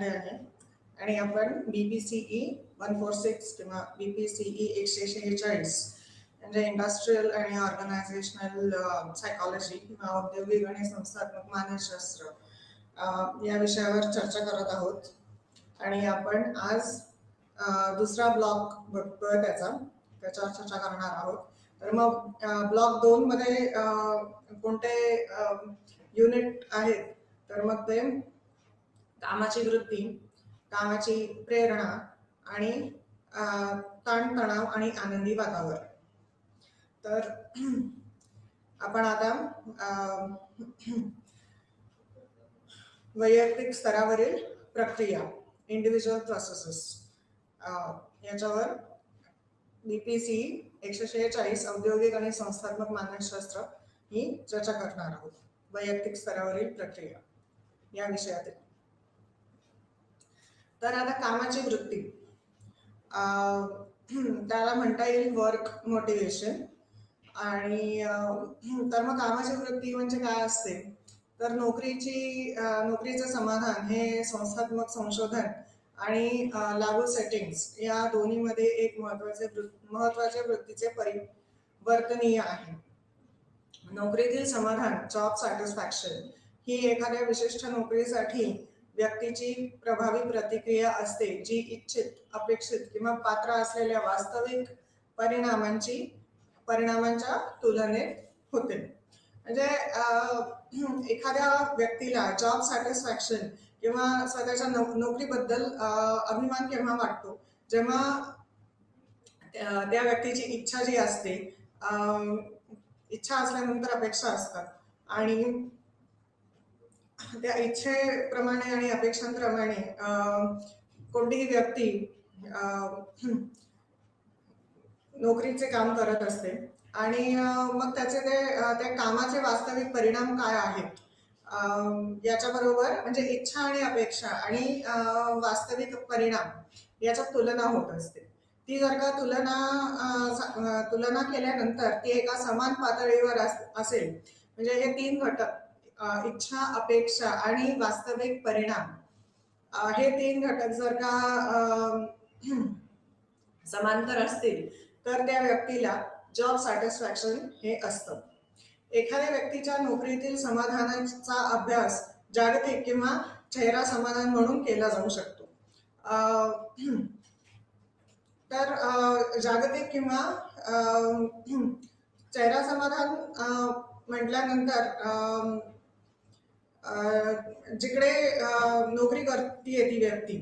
देशपांडे आहे आणि आपण BPCE 146 किंवा BPCE 146 म्हणजे इंडस्ट्रियल आणि ऑर्गनायझेशनल सायकॉलॉजी किंवा औद्योगिक आणि संस्थात्मक मानसशास्त्र या विषयावर चर्चा करत आहोत. आणि आपण आज दुसरा ब्लॉक बघतोय त्याच्यावर चर्चा करणार आहोत. तर मग ब्लॉक 2 मध्ये कोणते युनिट आहेत तर मग ते कामाची वृत्ती, कामाची प्रेरणा आणि ताणतणाव आणि आनंदी वातावरण. तर आपण आता वैयक्तिक स्तरावरील प्रक्रिया, इंडिव्हिज्युअल प्रोसेसेस याच्यावर BPCE 146 औद्योगिक आणि संस्थात्मक मानसशास्त्र ही चर्चा करणार आहोत. वैयक्तिक स्तरावरील प्रक्रिया या विषयातील. तर आता कामाची वृत्ती, त्याला म्हणता येईल वर्क मोटिवेशन. आणि तर मग कामाची वृत्ती म्हणजे काय असते तर नोकरीचं समाधान हे संस्थात्मक संशोधन आणि लागू सेटिंग्स या दोन्हीमध्ये एक महत्वाचे वृत्तीचे परिवर्तनीय आहे. नोकरीतील समाधान, जॉब सॅटिस्फॅक्शन ही एखाद्या विशिष्ट नोकरीसाठी व्यक्तीची प्रभावी प्रतिक्रिया असते जी इच्छित, अपेक्षित किंवा पात्र असलेल्या वास्तविक परिणामांच्या तुलनेत होते. म्हणजे एखाद्या व्यक्तीला जॉब सॅटिस्फॅक्शन किंवा स्वतःच्या नोकरीबद्दल अभिमान केव्हा वाटतो जेव्हा त्या व्यक्तीची इच्छा जी असते, इच्छा असल्यानंतर अपेक्षा असतात आणि त्या इच्छेप्रमाणे आणि अपेक्षांप्रमाणे कोणतीही व्यक्ती नोकरीचे काम करत असते आणि मग त्या कामाचे वास्तविक परिणाम काय आहेत याच्याबरोबर म्हणजे इच्छा आणि अपेक्षा आणि वास्तविक परिणाम याच्यात तुलना होत असते. ती जर का तुलना केल्यानंतर ती एका समान पातळीवर असेल म्हणजे हे 3 घटक, इच्छा, अपेक्षा आणि वास्तविक परिणाम, हे 3 घटक जर का समांतर असतील तर त्या व्यक्तीला जॉब सॅटिस्फॅक्शन हे असतं. एखाद्या व्यक्तीच्या नोकरीतील समाधानाचा अभ्यास जागतिक किंवा चेहरा समाधान म्हणून केला जाऊ शकतो. तर जागतिक किंवा चेहरा समाधान म्हटल्यानंतर जिकडे नोकरी करतीये ती व्यक्ती,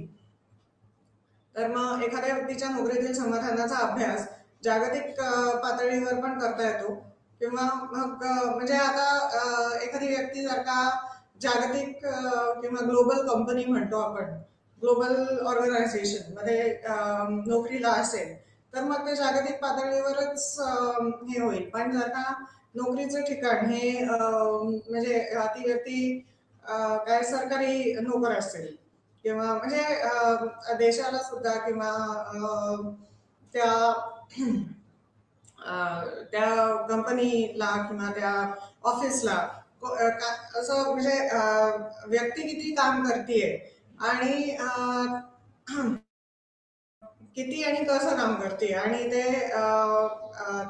तर मग एखाद्या व्यक्तीच्या नोकरीतील समाधानाचा अभ्यास जागतिक पातळीवर पण करता येतो किंवा मग म्हणजे आता एखादी व्यक्ती जर का जागतिक किंवा ग्लोबल कंपनी म्हणतो आपण, ग्लोबल ऑर्गनायझेशन मध्ये नोकरीला असेल तर मग ते जागतिक पातळीवरच हे होईल. पण जर का नोकरीचं ठिकाण हे म्हणजे ती व्यक्ती काय सरकारी नोकर असेल किंवा म्हणजे देशाला सुद्धा किंवा त्या कंपनीला किंवा त्या ऑफिसला असं म्हणजे व्यक्ती किती काम करतेय आणि किती आणि कसं काम करते आणि ते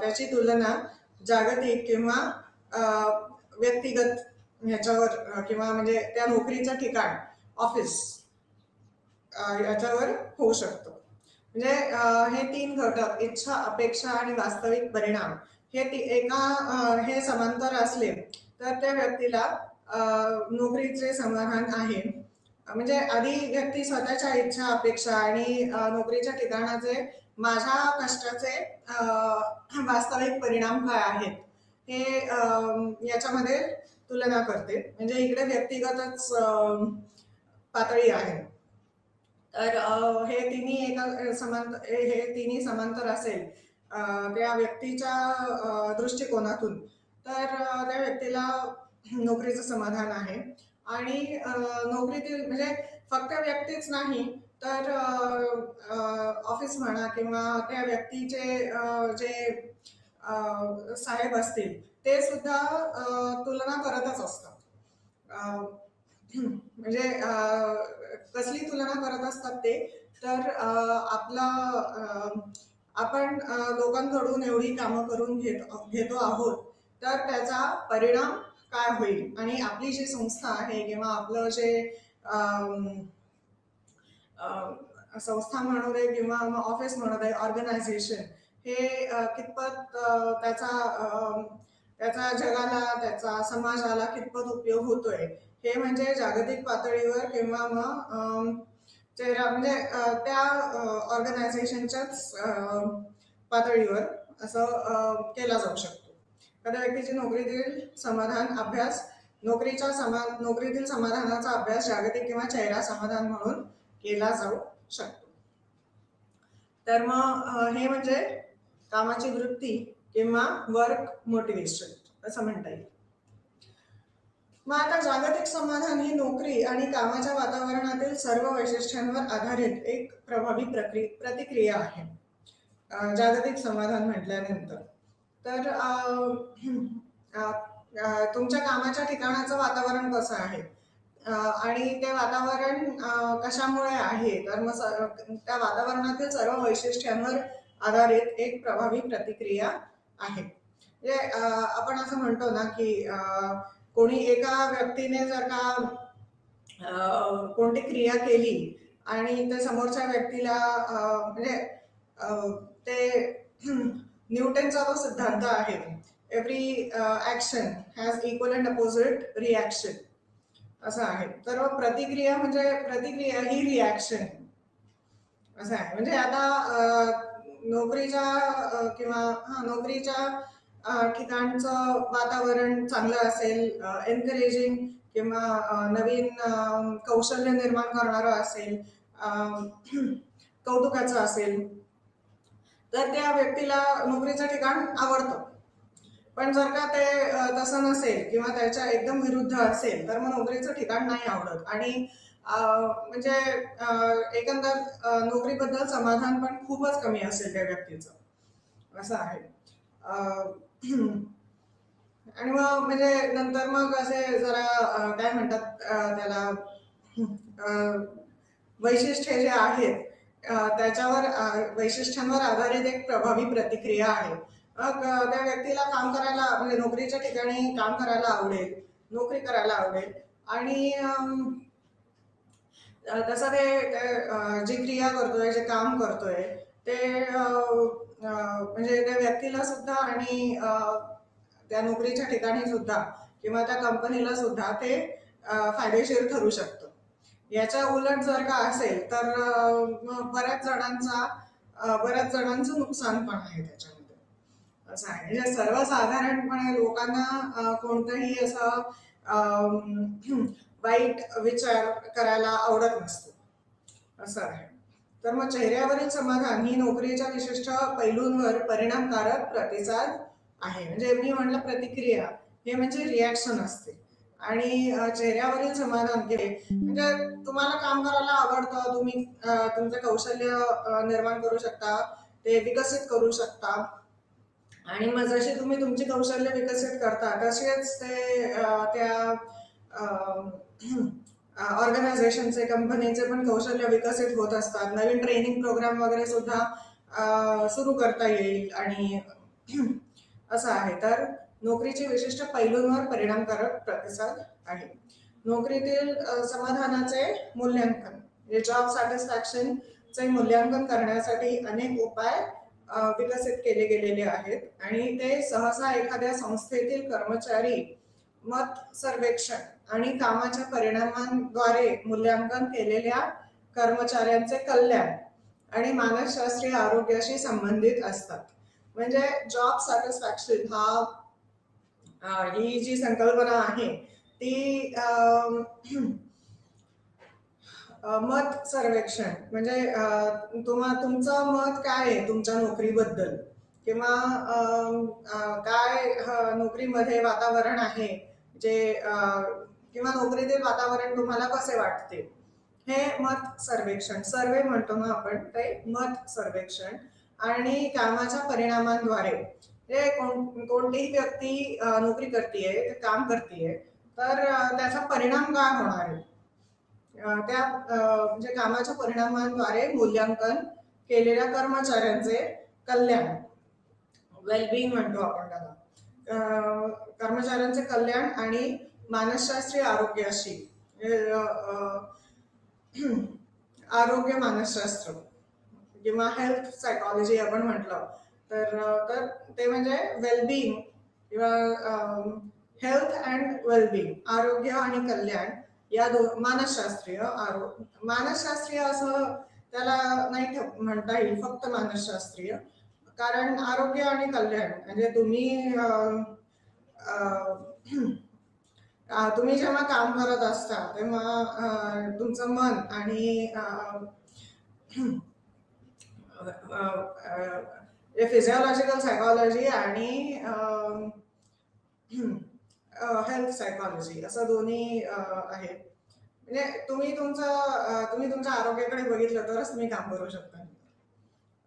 त्याची तुलना जागतिक किंवा व्यक्तिगत ह्याच्यावर किंवा म्हणजे त्या नोकरीचं ठिकाण, ऑफिस याच्यावर होऊ शकतो. म्हणजे हे 3 घटक, इच्छा, अपेक्षा आणि वास्तविक परिणाम, हे समांतर असले तर त्या व्यक्तीला नोकरीचे समाधान आहे. म्हणजे आधी व्यक्ती स्वतःच्या इच्छा, अपेक्षा आणि नोकरीच्या ठिकाणाचे, माझ्या कष्टाचे वास्तविक परिणाम काय आहेत हे याच्यामध्ये तुलना करते. म्हणजे इकडे व्यक्तिगतच पातळी आहे. तर हे तिन्ही समांतर असेल त्या व्यक्तीच्या दृष्टिकोनातून तर त्या व्यक्तीला नोकरीचं समाधान आहे. आणि नोकरीतील म्हणजे फक्त व्यक्तीच नाही तर ऑफिस म्हणा किंवा त्या व्यक्तीचे जे साहेब असतील ते सुद्धा तुलना करतच असतात. म्हणजे कसली तुलना करत असतात ते, तर आपण लोकांकडून एवढी कामं करून घेतो आहोत, तर त्याचा परिणाम काय होईल आणि आपली जी संस्था आहे किंवा आपलं जे संस्था म्हणू दे किंवा मग ऑफिस म्हणू दे, ऑर्गनायझेशन, हे कितपत त्याचा जगाला, त्याचा समाजाला कितपत उपयोग होतोय, हे म्हणजे जागतिक पातळीवर किंवा मग म्हणजे त्या ऑर्गनायझेशनच्याच पातळीवर असं केला जाऊ शकतो. एखाद्या व्यक्तीची नोकरीतील समाधान अभ्यास, नोकरीतील समाधानाचा अभ्यास जागतिक किंवा चेहरा समाधान म्हणून केला जाऊ शकतो. तर मग हे म्हणजे कामाची वृत्ती किंवा वर्क मोटिवेशन असं म्हणता येईल. मग आता जागतिक समाधान ही नोकरी आणि कामाच्या वातावरणातील सर्व वैशिष्ट्यांवर आधारित एक प्रभावी प्रतिक्रिया आहे. जागतिक समाधान म्हटल्यानंतर तर तुमच्या कामाच्या ठिकाणाचं वातावरण कसं आहे आणि ते वातावरण कशामुळे आहे, तर मग त्या वातावरणातील सर्व वैशिष्ट्यांवर आधारित एक प्रभावी प्रतिक्रिया आहे. म्हणजे आपण असं म्हणतो ना की कोणी एका व्यक्तीने जर का कोणती क्रिया केली आणि ते समोरच्या व्यक्तीला म्हणजे ते न्यूटनचा जो सिद्धांत आहे, every action has equal and opposite reaction असं आहे. तर प्रतिक्रिया ही रिॲक्शन असं आहे. म्हणजे आता नोकरीच्या ठिकाणचं वातावरण चांगलं असेल, एनकरेजिंग किंवा नवीन कौशल्य निर्माण करणारं असेल, कौतुकाचं असेल, तर त्या व्यक्तीला नोकरीचं ठिकाण आवडतं. पण जर का ते तसं नसेल किंवा त्याच्या एकदम विरुद्ध असेल, तर मग नोकरीचं ठिकाण नाही आवडत आणि म्हणजे एकंदर नोकरीबद्दल समाधान पण खूपच कमी असेल त्या व्यक्तीचं असं आहे. आणि मग म्हणजे नंतर मग असे जरा काय म्हणतात त्याला वैशिष्ट्ये जे आहेत त्याच्यावर वैशिष्ट्यांवर आधारित एक प्रभावी प्रतिक्रिया आहे. मग त्या व्यक्तीला काम करायला म्हणजे नोकरीच्या ठिकाणी काम करायला आवडेल, नोकरी करायला आवडेल आणि तसं ते जी क्रिया करतोय, जे काम करतोय ते म्हणजे त्या व्यक्तीला सुद्धा आणि त्या नोकरीच्या ठिकाणी सुद्धा किंवा त्या कंपनीला सुद्धा ते फायदेशीर ठरू शकतं. याच्या उलट जर का असेल तर बऱ्याच जणांचं नुकसान पण आहे त्याच्यामध्ये असं आहे. म्हणजे सर्वसाधारणपणे लोकांना कोणतंही असं वाईट विचार करायला आवडत नसतो असं आहे. तर मग चेहऱ्यावरील समाधान ही नोकरीच्या विशिष्ट पैलूंवर परिणामकारक प्रतिसाद आहे. म्हणजे मी म्हटलं प्रतिक्रिया हे म्हणजे रिॲक्शन असते आणि चेहऱ्यावरील समाधान म्हणजे तुम्हाला काम करायला आवडतं, तुम्ही तुमचं कौशल्य निर्माण करू शकता, ते विकसित करू शकता आणि मग जसे तुम्ही तुमची कौशल्य विकसित करता तसेच ते त्या ऑर्गनायझेशनचे, कंपनीचे पण कौशल्य विकसित होत असतात. नवीन ट्रेनिंग प्रोग्राम वगैरे सुद्धा सुरू करता येईल आणि असं आहे. तर नोकरीचे विशिष्ट पैलूंवर परिणामकारक प्रतिसाद आहे. नोकरीतील समाधानाचे मूल्यांकन, जॉब सॅटिस्फॅक्शनचे मूल्यांकन करण्यासाठी अनेक उपाय विकसित केले गेलेले आहेत आणि ते सहसा एखाद्या संस्थेतील कर्मचारी मत सर्वेक्षण आणि कामाच्या परिणामांद्वारे मूल्यांकन केलेल्या कर्मचाऱ्यांचे कल्याण आणि मानसशास्त्रीय आरोग्याशी संबंधित असतात. म्हणजे जॉब सॅटिस्फॅक्शन ही जी संकल्पना आहे ती मत सर्वेक्षण म्हणजे तुमचं मत काय आहे तुमच्या नोकरीबद्दल किंवा काय नोकरीमध्ये वातावरण आहे जे किंवा नोकरीतील वातावरण तुम्हाला कसे वाटते, हे मत सर्वेक्षण, सर्वे म्हणतो ना आपण, ते मत सर्वेक्षण आणि कामाच्या परिणामांद्वारे. कोणतीही व्यक्ती नोकरी करतेय, काम करतेय, तर त्याचा परिणाम काय होणार आहे, त्या म्हणजे कामाच्या परिणामांद्वारे मूल्यांकन केलेल्या कर्मचाऱ्यांचे कल्याण, वेलबिंग म्हणतो आपण त्याला, कर्मचाऱ्यांचे कल्याण आणि मानसशास्त्रीय आरोग्याशी, आरोग्य मानसशास्त्र किंवा हेल्थ सायकॉलॉजी आपण म्हटलं तर ते म्हणजे वेलबिंग किंवा हेल्थ अँड वेलबिंग, आरोग्य आणि कल्याण या मानसशास्त्रीय मानसशास्त्रीय असं त्याला नाही म्हणता येईल, फक्त मानसशास्त्रीय, कारण आरोग्य आणि कल्याण म्हणजे तुम्ही जेव्हा काम करत असता तेव्हा तुमचं मन आणि फिजिओलॉजिकल सायकॉलॉजी आणि हेल्थ सायकॉलॉजी असं दोन्ही आहे. म्हणजे तुम्ही तुमच्या आरोग्याकडे बघितलं तरच तुम्ही काम करू शकता,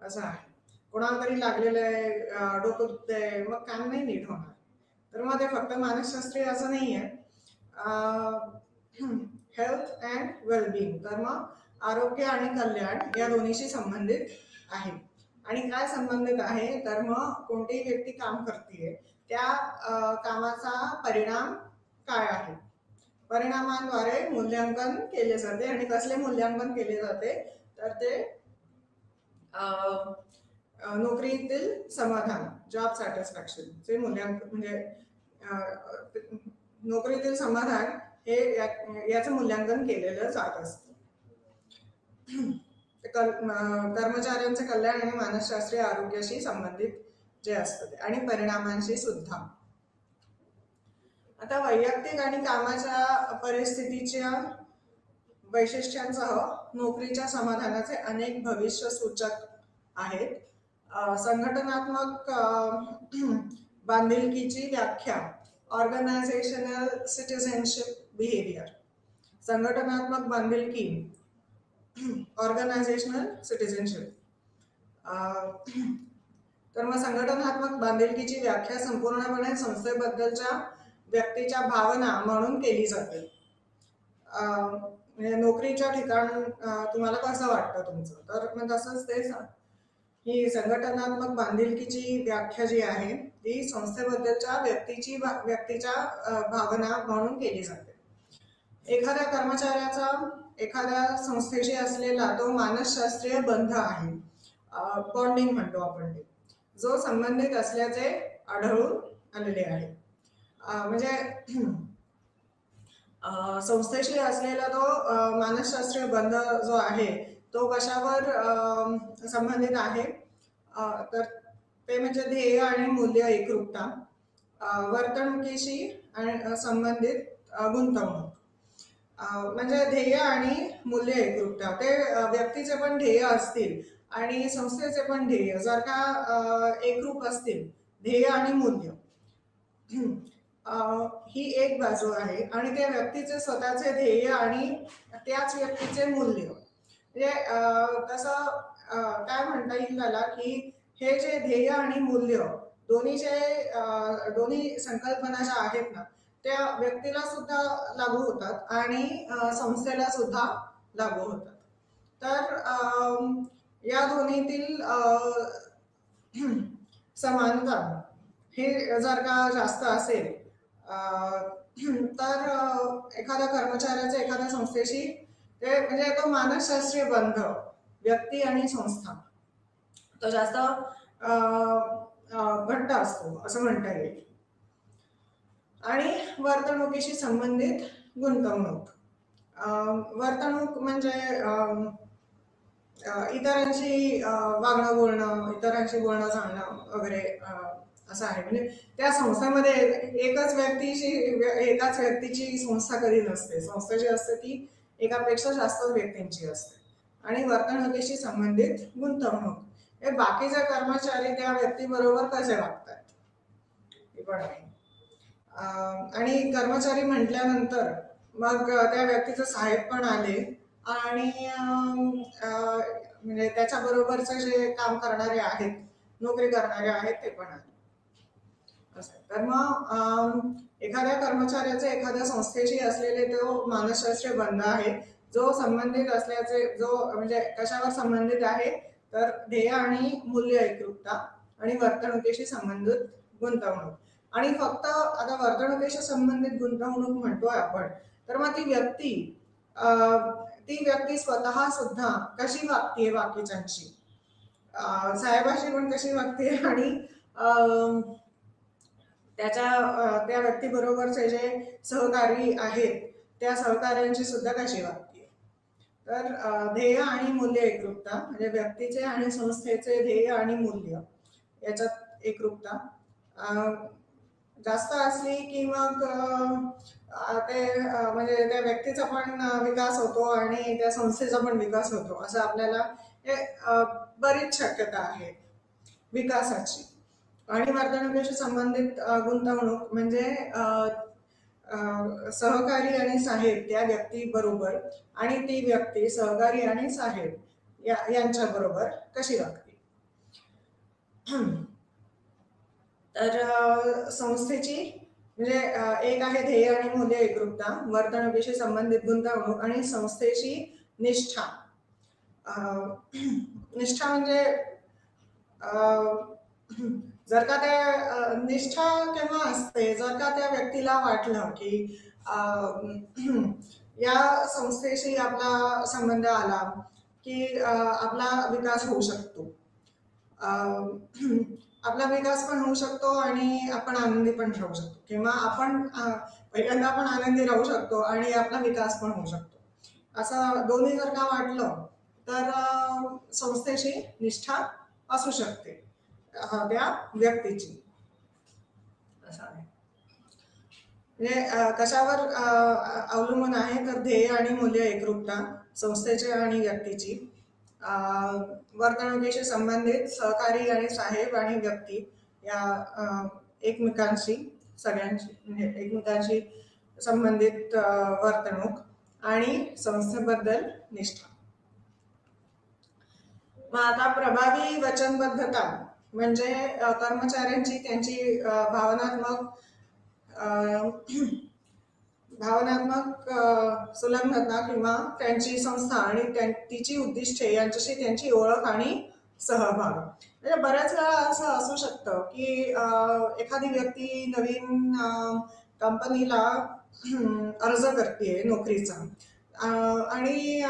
असं आहे. कोणाला तरी लागलेलं आहे, डोकं दुखतंय, मग काम नाही नीट होणार. तर मग ते फक्त मानसशास्त्रीय असं नाही आहे. हेल्थ अँड वेलबिंग, तर मग आरोग्य आणि कल्याण या दोन्हीशी संबंधित आहे. आणि काय संबंधित आहे, तर मग कोणतीही व्यक्ती काम करते त्या कामाचा परिणाम काय आहे, परिणामांद्वारे मूल्यांकन केले जाते. आणि कसले मूल्यांकन केले जाते, तर ते नोकरीतील समाधान, जॉब सॅटिस्फॅक्शन चे मूल्यांकन, म्हणजे नोकरीतील समाधान हे याचं मूल्यांकन केलेलं जात असतं. कर्मचाऱ्यांचे कल्याण आणि मानसशास्त्रीय आरोग्याशी संबंधित जे असतं ते, आणि परिणामांशी सुद्धा. आता वैयक्तिक आणि कामाच्या परिस्थितीच्या वैशिष्ट्यांसह नोकरीच्या समाधानाचे अनेक भविष्य सूचक आहेत. संघटनात्मक बांधिलकीची व्याख्या, ऑर्गनायझेशनल सिटिझनशिप बिहेवियर, संघटनात्मक बांधिलकी, ऑर्गनायझेशनल सिटिझनशिप. तर मग संघटनात्मक बांधिलकीची व्याख्या संपूर्णपणे संस्थेबद्दलच्या व्यक्तीच्या भावना म्हणून केली जाते. म्हणजे नोकरीच्या ठिकाण तुम्हाला कसं वाटतं तुमचं, तर मग तसंच ते ही संघटनात्मक बांधिलकीची व्याख्या जी आहे ती संस्थेबद्दलच्या व्यक्तीच्या भावना म्हणून केली जाते. एखाद्या कर्मचाऱ्याचा एखाद्या संस्थेशी असलेला तो मानसशास्त्रीय बंध आहे, बॉन्डिंग म्हणतो आपण ते, जो संबंधित असल्याचे आढळून आलेले आहे. म्हणजे संस्थेशी असलेला तो मानसशास्त्रीय बंध जो आहे तो कशावर संबंधित आहे, तर ते म्हणजे ध्येय आणि मूल्य एकरूपता, वर्तणुकीशी संबंधित गुंतवणूक. म्हणजे ध्येय आणि मूल्य एकरूपता, ते व्यक्तीचे पण ध्येय असतील आणि संस्थेचे पण ध्येय जर का एकरूप असतील, ध्येय आणि मूल्य, ही एक बाजू आहे. आणि त्या व्यक्तीचे स्वतःचे ध्येय आणि त्याच व्यक्तीचे मूल्य, म्हणजे तसं काय म्हणता येईल त्याला, की हे जे ध्येय आणि मूल्य दोन्ही संकल्पना ज्या आहेत ना, त्या व्यक्तीला सुद्धा लागू होतात आणि संस्थेला सुद्धा लागू होतात. तर या दोन्हीतील समानता हे जर का जास्त असेल तर एखाद्या कर्मचाऱ्याचे एखाद्या संस्थेशी ते म्हणजे तो मानसशास्त्रीय बंध व्यक्ती आणि संस्था तो जास्त घट्ट असतो असं म्हणता येईल. आणि वर्तणुकीशी संबंधित गुंतवणूक, वर्तणूक म्हणजे इतरांशी वागणं बोलणं, इतरांशी बोलणं चालणं वगैरे असं आहे. म्हणजे त्या संस्थेमध्ये एकाच व्यक्तीची संस्था कधी नसते, संस्था जी असते ती एकापेक्षा जास्त व्यक्तींची असते. आणि वर्तणुकीशी संबंधित गुंतवणूक हे बाकीचे कर्मचारी त्या व्यक्तीबरोबर कसे वागतात हे पण आहे. आणि कर्मचारी म्हटल्यानंतर मग त्या व्यक्तीचे साहेब पण आले आणि म्हणजे त्याच्या बरोबरचे जे काम करणारे आहेत, नोकरी करणारे आहेत ते पण आले. असं आहे. तर मग एखाद्या कर्मचाऱ्याचे एखाद्या संस्थेशी असलेले तो मानसशास्त्रीय बंध आहे, जो संबंधित असल्याचे जो म्हणजे कशावर संबंधित आहे, तर ध्येय आणि मूल्य एकरूपता आणि वर्तणुकीशी संबंधित गुंतवणूक. आणि फक्त आता वर्तणुकीशी संबंधित गुंतवणूक म्हणतोय आपण, तर मग ती व्यक्ती स्वतः सुद्धा कशी वागतीये बाकीच्यांशी, साहेबाशी पण कशी वागते, आणि त्या व्यक्तीबरोबरचे जे सहकारी आहेत त्या सहकाऱ्यांची सुद्धा कशी वागते. तर ध्येय आणि मूल्य एकरूपता म्हणजे व्यक्तीचे आणि संस्थेचे ध्येय आणि मूल्य याच्यात एकरूपता जास्त असली की मग म्हणजे त्या व्यक्तीचा पण विकास होतो आणि त्या संस्थेचा पण विकास होतो, असं आपल्याला बरीच शक्यता आहे विकासाची. आणि वर्तणुकीशी संबंधित गुंतवणूक म्हणजे सहकारी आणि साहेब त्या व्यक्ती बरोबर आणि ती व्यक्ती सहकारी आणि साहेब यांच्या बरोबर कशी वागते. तर संस्थेची म्हणजे एक आहे ध्येय आणि मूल्य एकरूपता, वर्तणुकीशी संबंधित गुंतवणूक आणि संस्थेची निष्ठा. निष्ठा म्हणजे जर का त्या निष्ठा केव्हा असते, जर का त्या व्यक्तीला वाटलं की या संस्थेशी आपला संबंध आला की आपला विकास होऊ शकतो, आपला विकास पण होऊ शकतो आणि आपण आनंदी पण राहू शकतो, किंवा आपण पहिल्यांदा पण आनंदी राहू शकतो आणि आपला विकास पण होऊ शकतो, असं दोन्ही जर का वाटलं तर संस्थेची निष्ठा असू शकते त्या व्यक्तीची, असं आहे. म्हणजे कशावर अवलंबून आहे, तर ध्येय आणि मूल्य एकरूपता संस्थेचे आणि व्यक्तीची, वर्तणुकीशी संबंधित सहकारी आणि साहेब आणि व्यक्ती या एकमेकांशी सगळ्यांशी म्हणजे एकमेकांशी संबंधित वर्तणूक आणि संस्थेबद्दल निष्ठा. मग आता प्रभावी वचनबद्धता म्हणजे कर्मचाऱ्यांची त्यांची भावनात्मक संलग्नता किंवा त्यांची संस्था आणि तिची उद्दिष्टे यांच्याशी त्यांची ओळख आणि सहभाग. म्हणजे बऱ्याच वेळा असं असू शकतं की एखादी व्यक्ती नवीन कंपनीला अर्ज करते नोकरीचा, आणि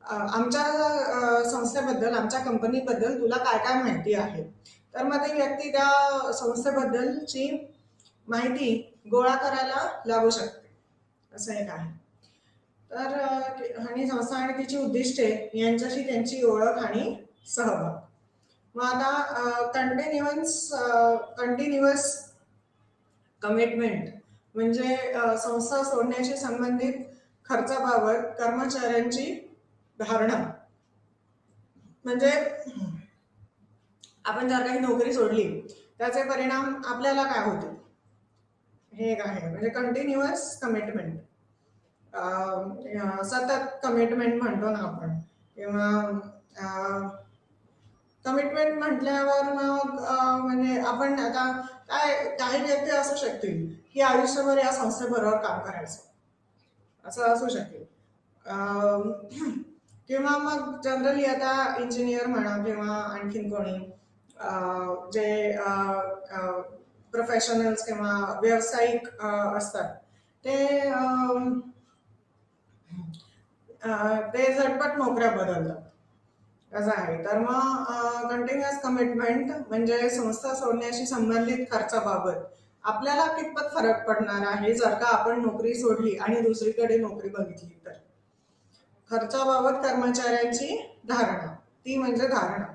आमच्या संस्थेबद्दल आमच्या कंपनीबद्दल तुला काय काय माहिती आहे, तर मग ती व्यक्ती त्या संस्थेबद्दलची माहिती गोळा करायला लागू शकते, असं एक आहे. तर आणि संस्था आणि तिची उद्दिष्टे यांच्याशी त्यांची ओळख आणि सहभाग. मग आता कंटिन्युअस कमिटमेंट म्हणजे संस्था सोडण्याशी संबंधित खर्चाबाबत कर्मचाऱ्यांची धारणा. म्हणजे आपण जर काही नोकरी सोडली त्याचे परिणाम आपल्याला काय होते हे एक आहे. म्हणजे कंटिन्युअस कमिटमेंट, सतत कमिटमेंट म्हणतो ना आपण, किंवा कमिटमेंट म्हटल्यावर मग म्हणजे आपण आता काही व्यक्ती असू शकतील की आयुष्यभर या संस्थेबरोबर काम करायचं असं असू शकेल, किंवा मग जनरली आता इंजिनियर म्हणा किंवा आणखीन कोणी जे प्रोफेशनल्स किंवा व्यावसायिक असतात ते झटपट नोकऱ्या बदलतात, असं आहे. तर मग कंटिन्युअस कमिटमेंट म्हणजे संस्था सोडण्याशी संबंधित खर्चाबाबत आपल्याला कितपत फरक पडणार आहे जर का आपण नोकरी सोडली आणि दुसरीकडे नोकरी बघितली तर. खर्चाबाबत कर्मचाऱ्यांची धारणा, ती म्हणजे धारणा.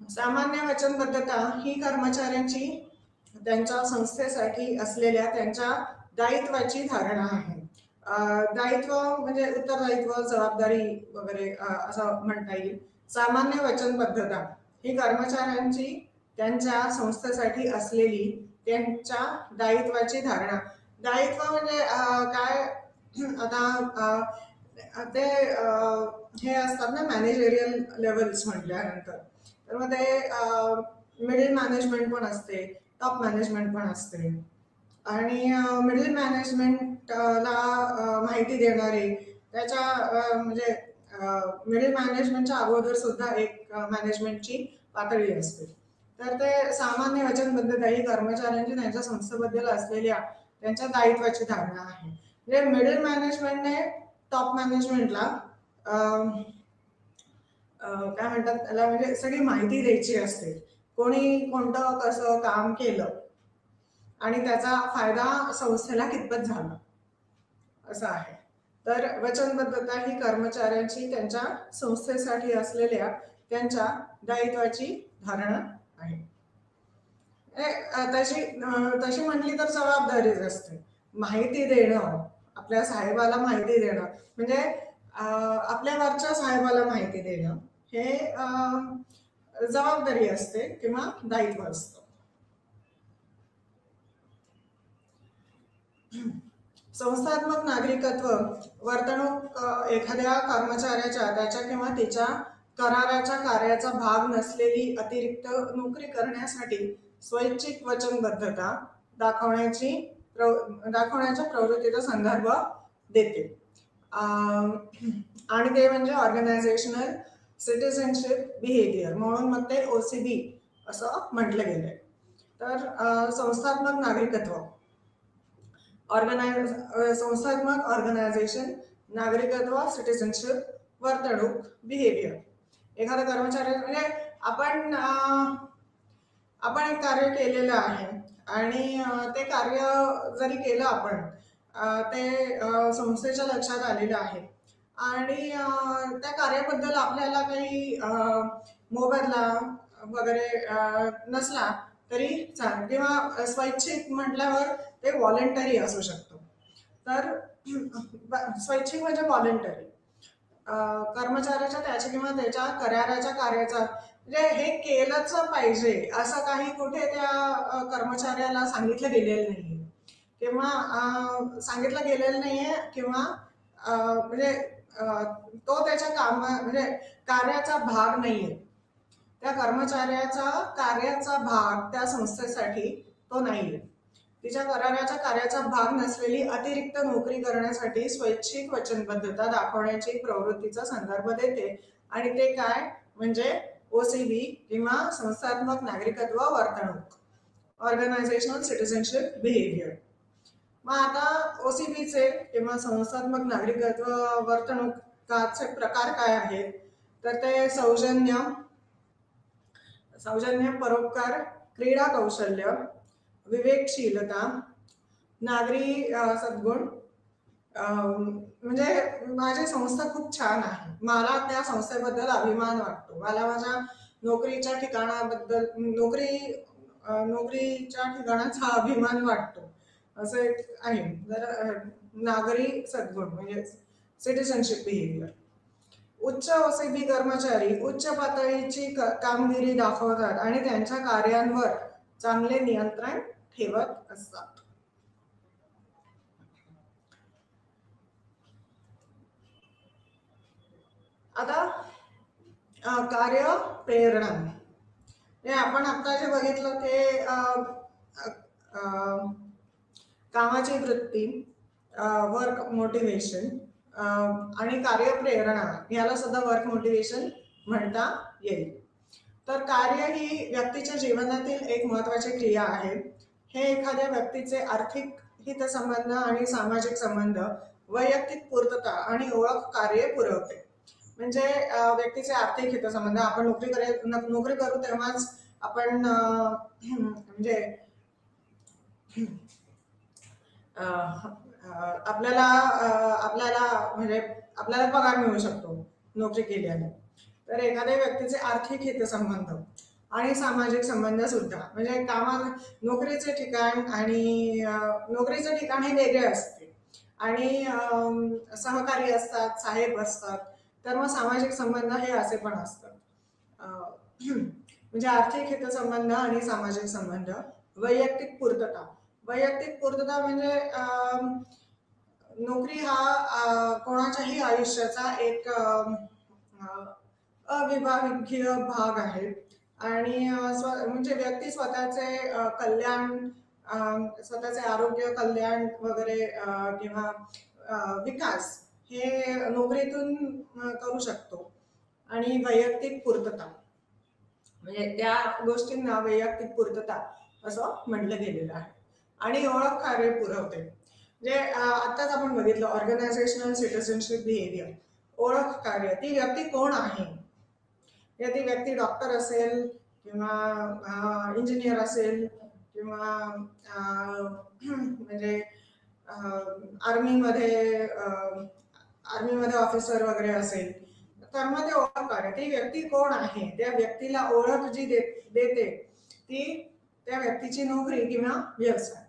सामान्य वचनबद्धता ही कर्मचाऱ्यांची त्यांच्या संस्थेसाठी असलेल्या त्यांच्या दायित्वाची धारणा आहे. दायित्व म्हणजे उत्तरदायित्व, जबाबदारी वगैरे असं म्हणता येईल. सामान्य वचनबद्धता ही कर्मचाऱ्यांची त्यांच्या संस्थेसाठी असलेली त्यांच्या दायित्वाची धारणा. दायित्व म्हणजे काय, आता ते हे असतात ना मॅनेजरियल लेवल्स म्हटल्यानंतर, तर मग ते मिडल मॅनेजमेंट पण असते, टॉप मॅनेजमेंट पण असते. आणि मिडल मॅनेजमेंटला माहिती देणारे त्याच्या म्हणजे मिडल मॅनेजमेंटच्या अगोदर सुद्धा एक मॅनेजमेंटची पातळी असते. तर ते सामान्य वचनबद्धता ही कर्मचाऱ्यांची त्यांच्या संस्थेबद्दल असलेल्या त्यांच्या दायित्वाची धारणा आहे. म्हणजे मिडल मॅनेजमेंटने टॉप मॅनेजमेंटला काय म्हणतात त्याला, म्हणजे सगळी माहिती द्यायची असते. कोणी कोणतं कसं काम केलं आणि त्याचा फायदा संस्थेला कितपत झाला, असं आहे. तर वचनबद्धता ही कर्मचाऱ्यांची त्यांच्या संस्थेसाठी असलेल्या त्यांच्या दायित्वाची धारणा आहे. तशी म्हटली तर जबाबदारीच असते. माहिती देणं, आपल्या साहेबाला माहिती देणं, म्हणजे आपल्या वरच्या साहेबाला माहिती देणं हे जबाबदारी असते किंवा दायित्व असतं. संस्थात्मक नागरिकत्व वर्तणूक एखाद्या कर्मचाऱ्याच्या त्याच्या किंवा तिच्या कराराच्या कार्याचा भाग नसलेली अतिरिक्त नोकरी करण्यासाठी स्वैच्छिक वचनबद्धता दाखवण्याच्या प्रवृत्तीचा संदर्भ देते. आणि ते म्हणजे ऑर्गनायझेशनल सिटिझनशिप बिहेवियर म्हणून मग ते OCB असं म्हटलं गेलंय. तर संस्थात्मक नागरिकत्व संस्थात्मक ऑर्गनायझेशन, नागरिकत्व, सिटिझनशिप, वर्तणूक, बिहेवियर. एखादा कर्मचारी म्हणजे आपण एक कार्य केलेलं आहे आणि ते कार्य जरी केलं आपण, ते संस्थेच्या लक्षात आलेलं आहे आणि त्या कार्याबद्दल आपल्याला काही मोबदला वगैरे नसला तरी चालेल, किंवा स्वैच्छिक म्हटल्यावर ते व्हॉलेंटरी असू शकतं. तर स्वैच्छिक म्हणजे व्हॉलेंटरी. कर्मचाऱ्याच्या त्याच्या किंवा त्याच्या कराराच्या कार्याचा म्हणजे हे केलंच पाहिजे असं काही कुठे त्या कर्मचाऱ्याला सांगितलं गेलेलं नाही, किंवा सांगितलं गेलेलं नाहीये, किंवा म्हणजे तो त्याच्या म्हणजे कार्याचा भाग नाहीये. त्या कर्मचाऱ्याचा कार्याचा भाग त्या संस्थेसाठी तो नाहीये. तिच्या कराराच्या कार्याचा भाग नसलेली अतिरिक्त नोकरी करण्यासाठी स्वैच्छिक वचनबद्धता दाखवण्याची प्रवृत्तीचा संदर्भ देते. आणि ते काय म्हणजे OCB किंवा संस्थात्मक नागरिकत्व वर्तणूक, ऑर्गनायझेशनल सिटिझनशिप बिहेवियर. मग आता OCBचे किंवा संस्थात्मक नागरिकत्व वर्तणुकाचे प्रकार काय आहेत, तर ते सौजन्य, परोपकार, क्रीडा कौशल्य, विवेकशीलता, नागरी सद्गुण. म्हणजे माझी संस्था खूप छान आहे, मला त्या संस्थेबद्दल अभिमान वाटतो, मला माझ्या नोकरीच्या ठिकाणाचा अभिमान वाटतो, असं एक आहे. जर नागरी सद्गुण म्हणजे सिटिझनशिप बिहेवियर. उच्च OCB कर्मचारी उच्च पातळीची कामगिरी दाखवतात आणि त्यांच्या कार्यांवर चांगले नियंत्रण ठेवत असतात. आता कार्य प्रेरणा, हे आपण आता जे बघितलं ते कामाची वृत्ती, वर्क मोटिवेशन आणि कार्यप्रेरणा, याला सुद्धा वर्क मोटिवेशन म्हणता येईल. तर कार्य ही व्यक्तीच्या जीवनातील एक महत्वाची क्रिया आहे. हे एखाद्या व्यक्तीचे आर्थिक हितसंबंध आणि सामाजिक संबंध, वैयक्तिक पूर्तता आणि ओळख कार्य पुरवते. म्हणजे व्यक्तीचे आर्थिक हितसंबंध, आपण नोकरी करू तेव्हाच आपण म्हणजे आपल्याला म्हणजे आपल्याला पगार मिळू शकतो नोकरी केल्याने. तर एखाद्या व्यक्तीचे आर्थिक हितसंबंध आणि सामाजिक संबंध सुद्धा, म्हणजे नोकरीचे ठिकाण हे वेगळे असते आणि सहकारी असतात, साहेब असतात. तर मग सामाजिक संबंध हे असे पण असतात. म्हणजे आर्थिक हितसंबंध आणि सामाजिक संबंध. वैयक्तिक पूर्तता म्हणजे नोकरी हा कोणाच्याही आयुष्याचा एक अविभाज्य भाग आहे. आणि म्हणजे व्यक्ती स्वतःचे कल्याण, स्वतःचे आरोग्य कल्याण वगैरे किंवा विकास हे नोकरीतून करू शकतो. आणि वैयक्तिक पूर्तता म्हणजे त्या गोष्टींना वैयक्तिक पूर्तता असं म्हटलं गेलेलं आहे. आणि ओळख कार्य पुरवते. म्हणजे आत्ताच आपण बघितलं ऑर्गनायझेशनल सिटिझनशिप बिहेवियर, ओळख कार्य, ती व्यक्ती कोण आहे. ती व्यक्ती डॉक्टर असेल किंवा इंजिनियर असेल किंवा म्हणजे आर्मीमध्ये आर्मीमध्ये ऑफिसर वगैरे असेल, तर मग ते ओळख कार्य, ती व्यक्ती कोण आहे, त्या व्यक्तीला ओळख जी देते ती त्या व्यक्तीची नोकरी किंवा व्यवसाय.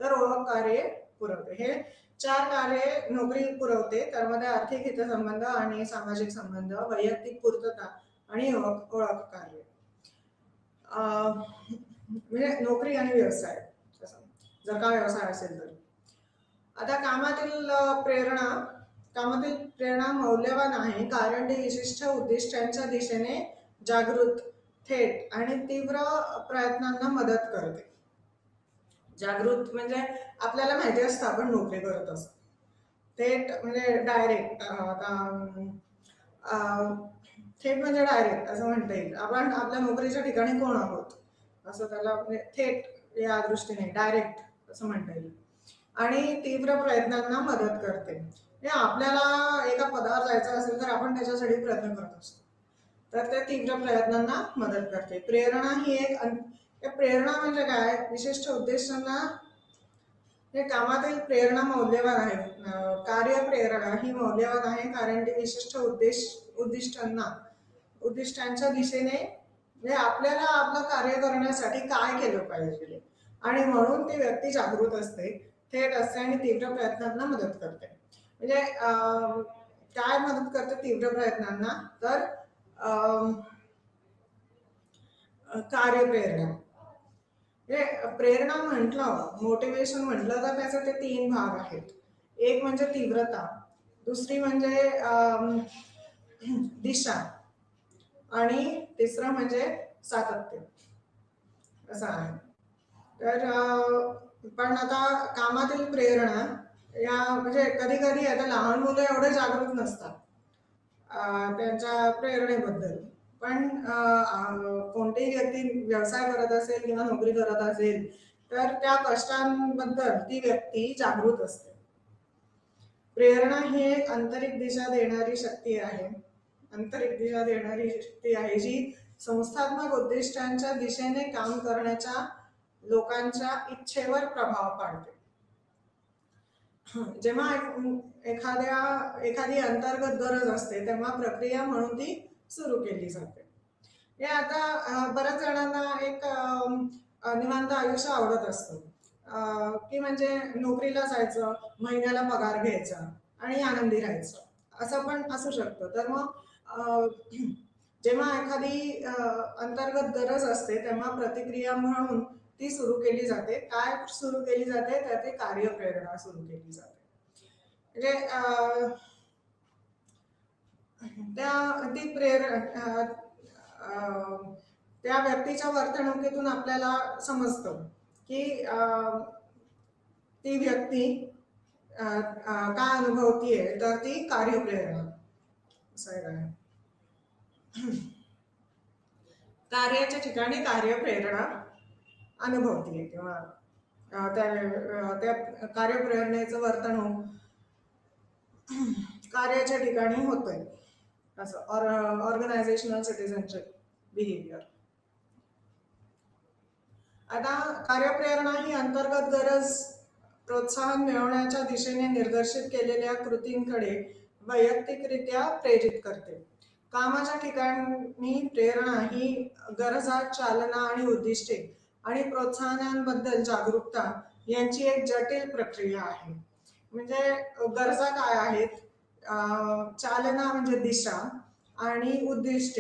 तर ओळख कार्य पुरवते. हे 4 कार्ये नोकरी पुरवते. त्यामध्ये आर्थिक हितसंबंध आणि सामाजिक संबंध, वैयक्तिक पूर्तता आणि ओळख कार्य. म्हणजे नोकरी आणि व्यवसाय, जर का व्यवसाय असेल तर. आता कामातील प्रेरणा मौल्यवान आहे, कारण ती विशिष्ट उद्दिष्टांच्या दिशेने जागृत, थेट आणि तीव्र प्रयत्नांना मदत करते. जागृत म्हणजे आपल्याला माहिती असतं आपण नोकरी करत असतो. थेट म्हणजे डायरेक्ट, थेट म्हणजे डायरेक्ट असं म्हणता येईल. आपण आपल्या नोकरीच्या ठिकाणी कोण आहोत असं त्याला म्हणजे थेट या दृष्टीने डायरेक्ट असं म्हणता येईल. आणि तीव्र प्रयत्नांना मदत करते. म्हणजे आपल्याला एका पदावर जायचं असेल तर आपण त्याच्यासाठी प्रयत्न करत असतो, तर त्या तीव्र प्रयत्नांना मदत करते. प्रेरणा ही प्रेरणा म्हणजे काय, विशिष्ट उद्देशांना, हे कामातील प्रेरणा मौल्यवान आहे. कार्यप्रेरणा ही मौल्यवान आहे, कारण ती विशिष्ट उद्दिष्टांच्या दिशेने, म्हणजे आपल्याला आपलं कार्य करण्यासाठी काय केलं पाहिजे, आणि म्हणून ती व्यक्ती जागृत असते, थेट असते आणि तीव्र प्रयत्नांना मदत करते. म्हणजे काय मदत करते तीव्र प्रयत्नांना, तर कार्यप्रेरणा. प्रेरणा म्हटलं, मोटिवेशन म्हटलं तर त्याचे ते 3 भाग आहेत. एक म्हणजे तीव्रता, दुसरी म्हणजे दिशा, आणि तिसरं म्हणजे सातत्य, असं आहे. तर पण आता कामातील प्रेरणा या म्हणजे कधी कधी आता लहान मुलं एवढे जागरूक नसतात त्यांच्या प्रेरणेबद्दल. पण कोणतीही व्यक्ती व्यवसाय करत असेल किंवा नोकरी करत असेल तर त्या कष्टांबद्दल ती व्यक्ती जागृत असते. प्रेरणा ही एक आंतरिक दिशा देणारी शक्ती आहे, जी संस्थात्मक उद्दिष्टांच्या दिशेने काम करण्याच्या लोकांच्या इच्छेवर प्रभाव पाडते. जेव्हा एखादी अंतर्गत गरज असते तेव्हा प्रक्रिया म्हणून ती सुरू केली जाते. हे आता बऱ्याच जणांना एक निवांत आयुष्य आवडत असतं, की म्हणजे नोकरीला जायचं, महिन्याला पगार घ्यायचा आणि आनंदी राहायचं, असं पण असू शकतं. तर मग जेव्हा एखादी अंतर्गत गरज असते तेव्हा प्रतिक्रिया म्हणून ती सुरू केली जाते. काय सुरू केली जाते, तर ती कार्यप्रेरणा सुरू केली जाते. म्हणजे ती प्रेरणा त्या व्यक्तीच्या वर्तणुकीतून आपल्याला समजतं की ती व्यक्ती काय अनुभवतीये, तर ती कार्यप्रेरणा असं आहे. कार्याच्या ठिकाणी कार्यप्रेरणा अनुभवतीये किंवा त्या कार्यप्रेरणेचं वर्तणूक कार्याच्या ठिकाणी होतंय, असं ऑर्गनायझेशनल सिटिझनशिप बिहेवियर. आता कार्यप्रेरणा ही अंतर्गत गरज प्रोत्साहन मिळवण्याच्या दिशेने निर्देशित केलेल्या कृतींकडे वैयक्तिकरित्या प्रेरित करते. कामाच्या ठिकाणी प्रेरणा ही गरजा, चालना आणि उद्दिष्टे आणि प्रोत्साहनांबद्दल जागरूकता यांची एक जटिल प्रक्रिया आहे. म्हणजे गरजा काय आहेत, चालना म्हणजे दिशा, आणि उद्दिष्ट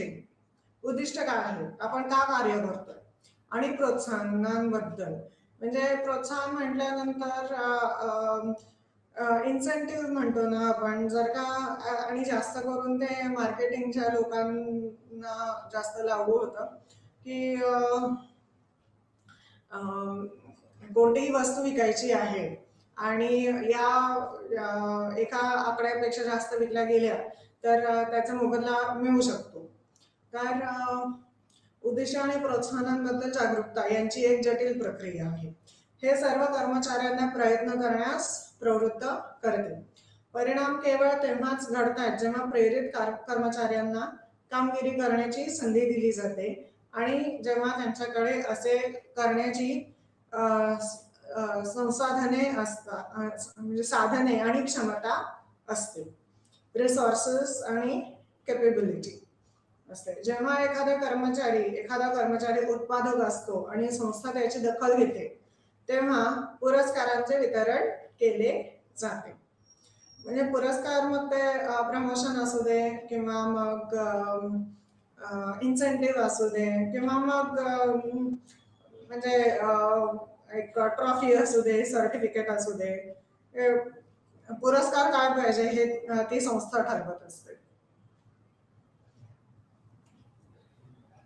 काय आहे, आपण का कार्य करतोय, आणि प्रोत्साहनांबद्दल म्हणजे प्रोत्साहन म्हटल्यानंतर इन्सेंटिव्ह म्हणतो ना आपण, जर का आणि जास्त करून ते मार्केटिंगच्या लोकांना जास्त लागू होतं की कोणतीही वस्तू विकायची आहे आणि या एका आकड्यापेक्षा जास्त विकल्या गेल्या तर त्याचा मोबदला मिळू शकतो. तर उद्दिष्ट आणि प्रोत्साहनांबद्दल जागरूकता यांची एक जटिल प्रक्रिया आहे. हे सर्व कर्मचाऱ्यांना प्रयत्न करण्यास प्रवृत्त करते. परिणाम केवळ तेव्हाच घडतात जेव्हा प्रेरित कर्मचाऱ्यांना कामगिरी करण्याची संधी दिली जाते आणि जेव्हा त्यांच्याकडे असे करण्याची संसाधने असतात, म्हणजे साधने आणि क्षमता असते, रिसोर्सेस आणि कॅपेबिलिटी असते. जेव्हा एखादा कर्मचारी उत्पादक असतो आणि संस्था त्याची दखल घेते तेव्हा पुरस्कारांचे वितरण केले जाते. म्हणजे पुरस्कार मग ते प्रमोशन असू दे किंवा मग इन्सेंटिव्ह असू दे किंवा मग म्हणजे एक ट्रॉफी असू दे, सर्टिफिकेट असू दे, पुरस्कार काय पाहिजे हे ती संस्था ठरवत असते.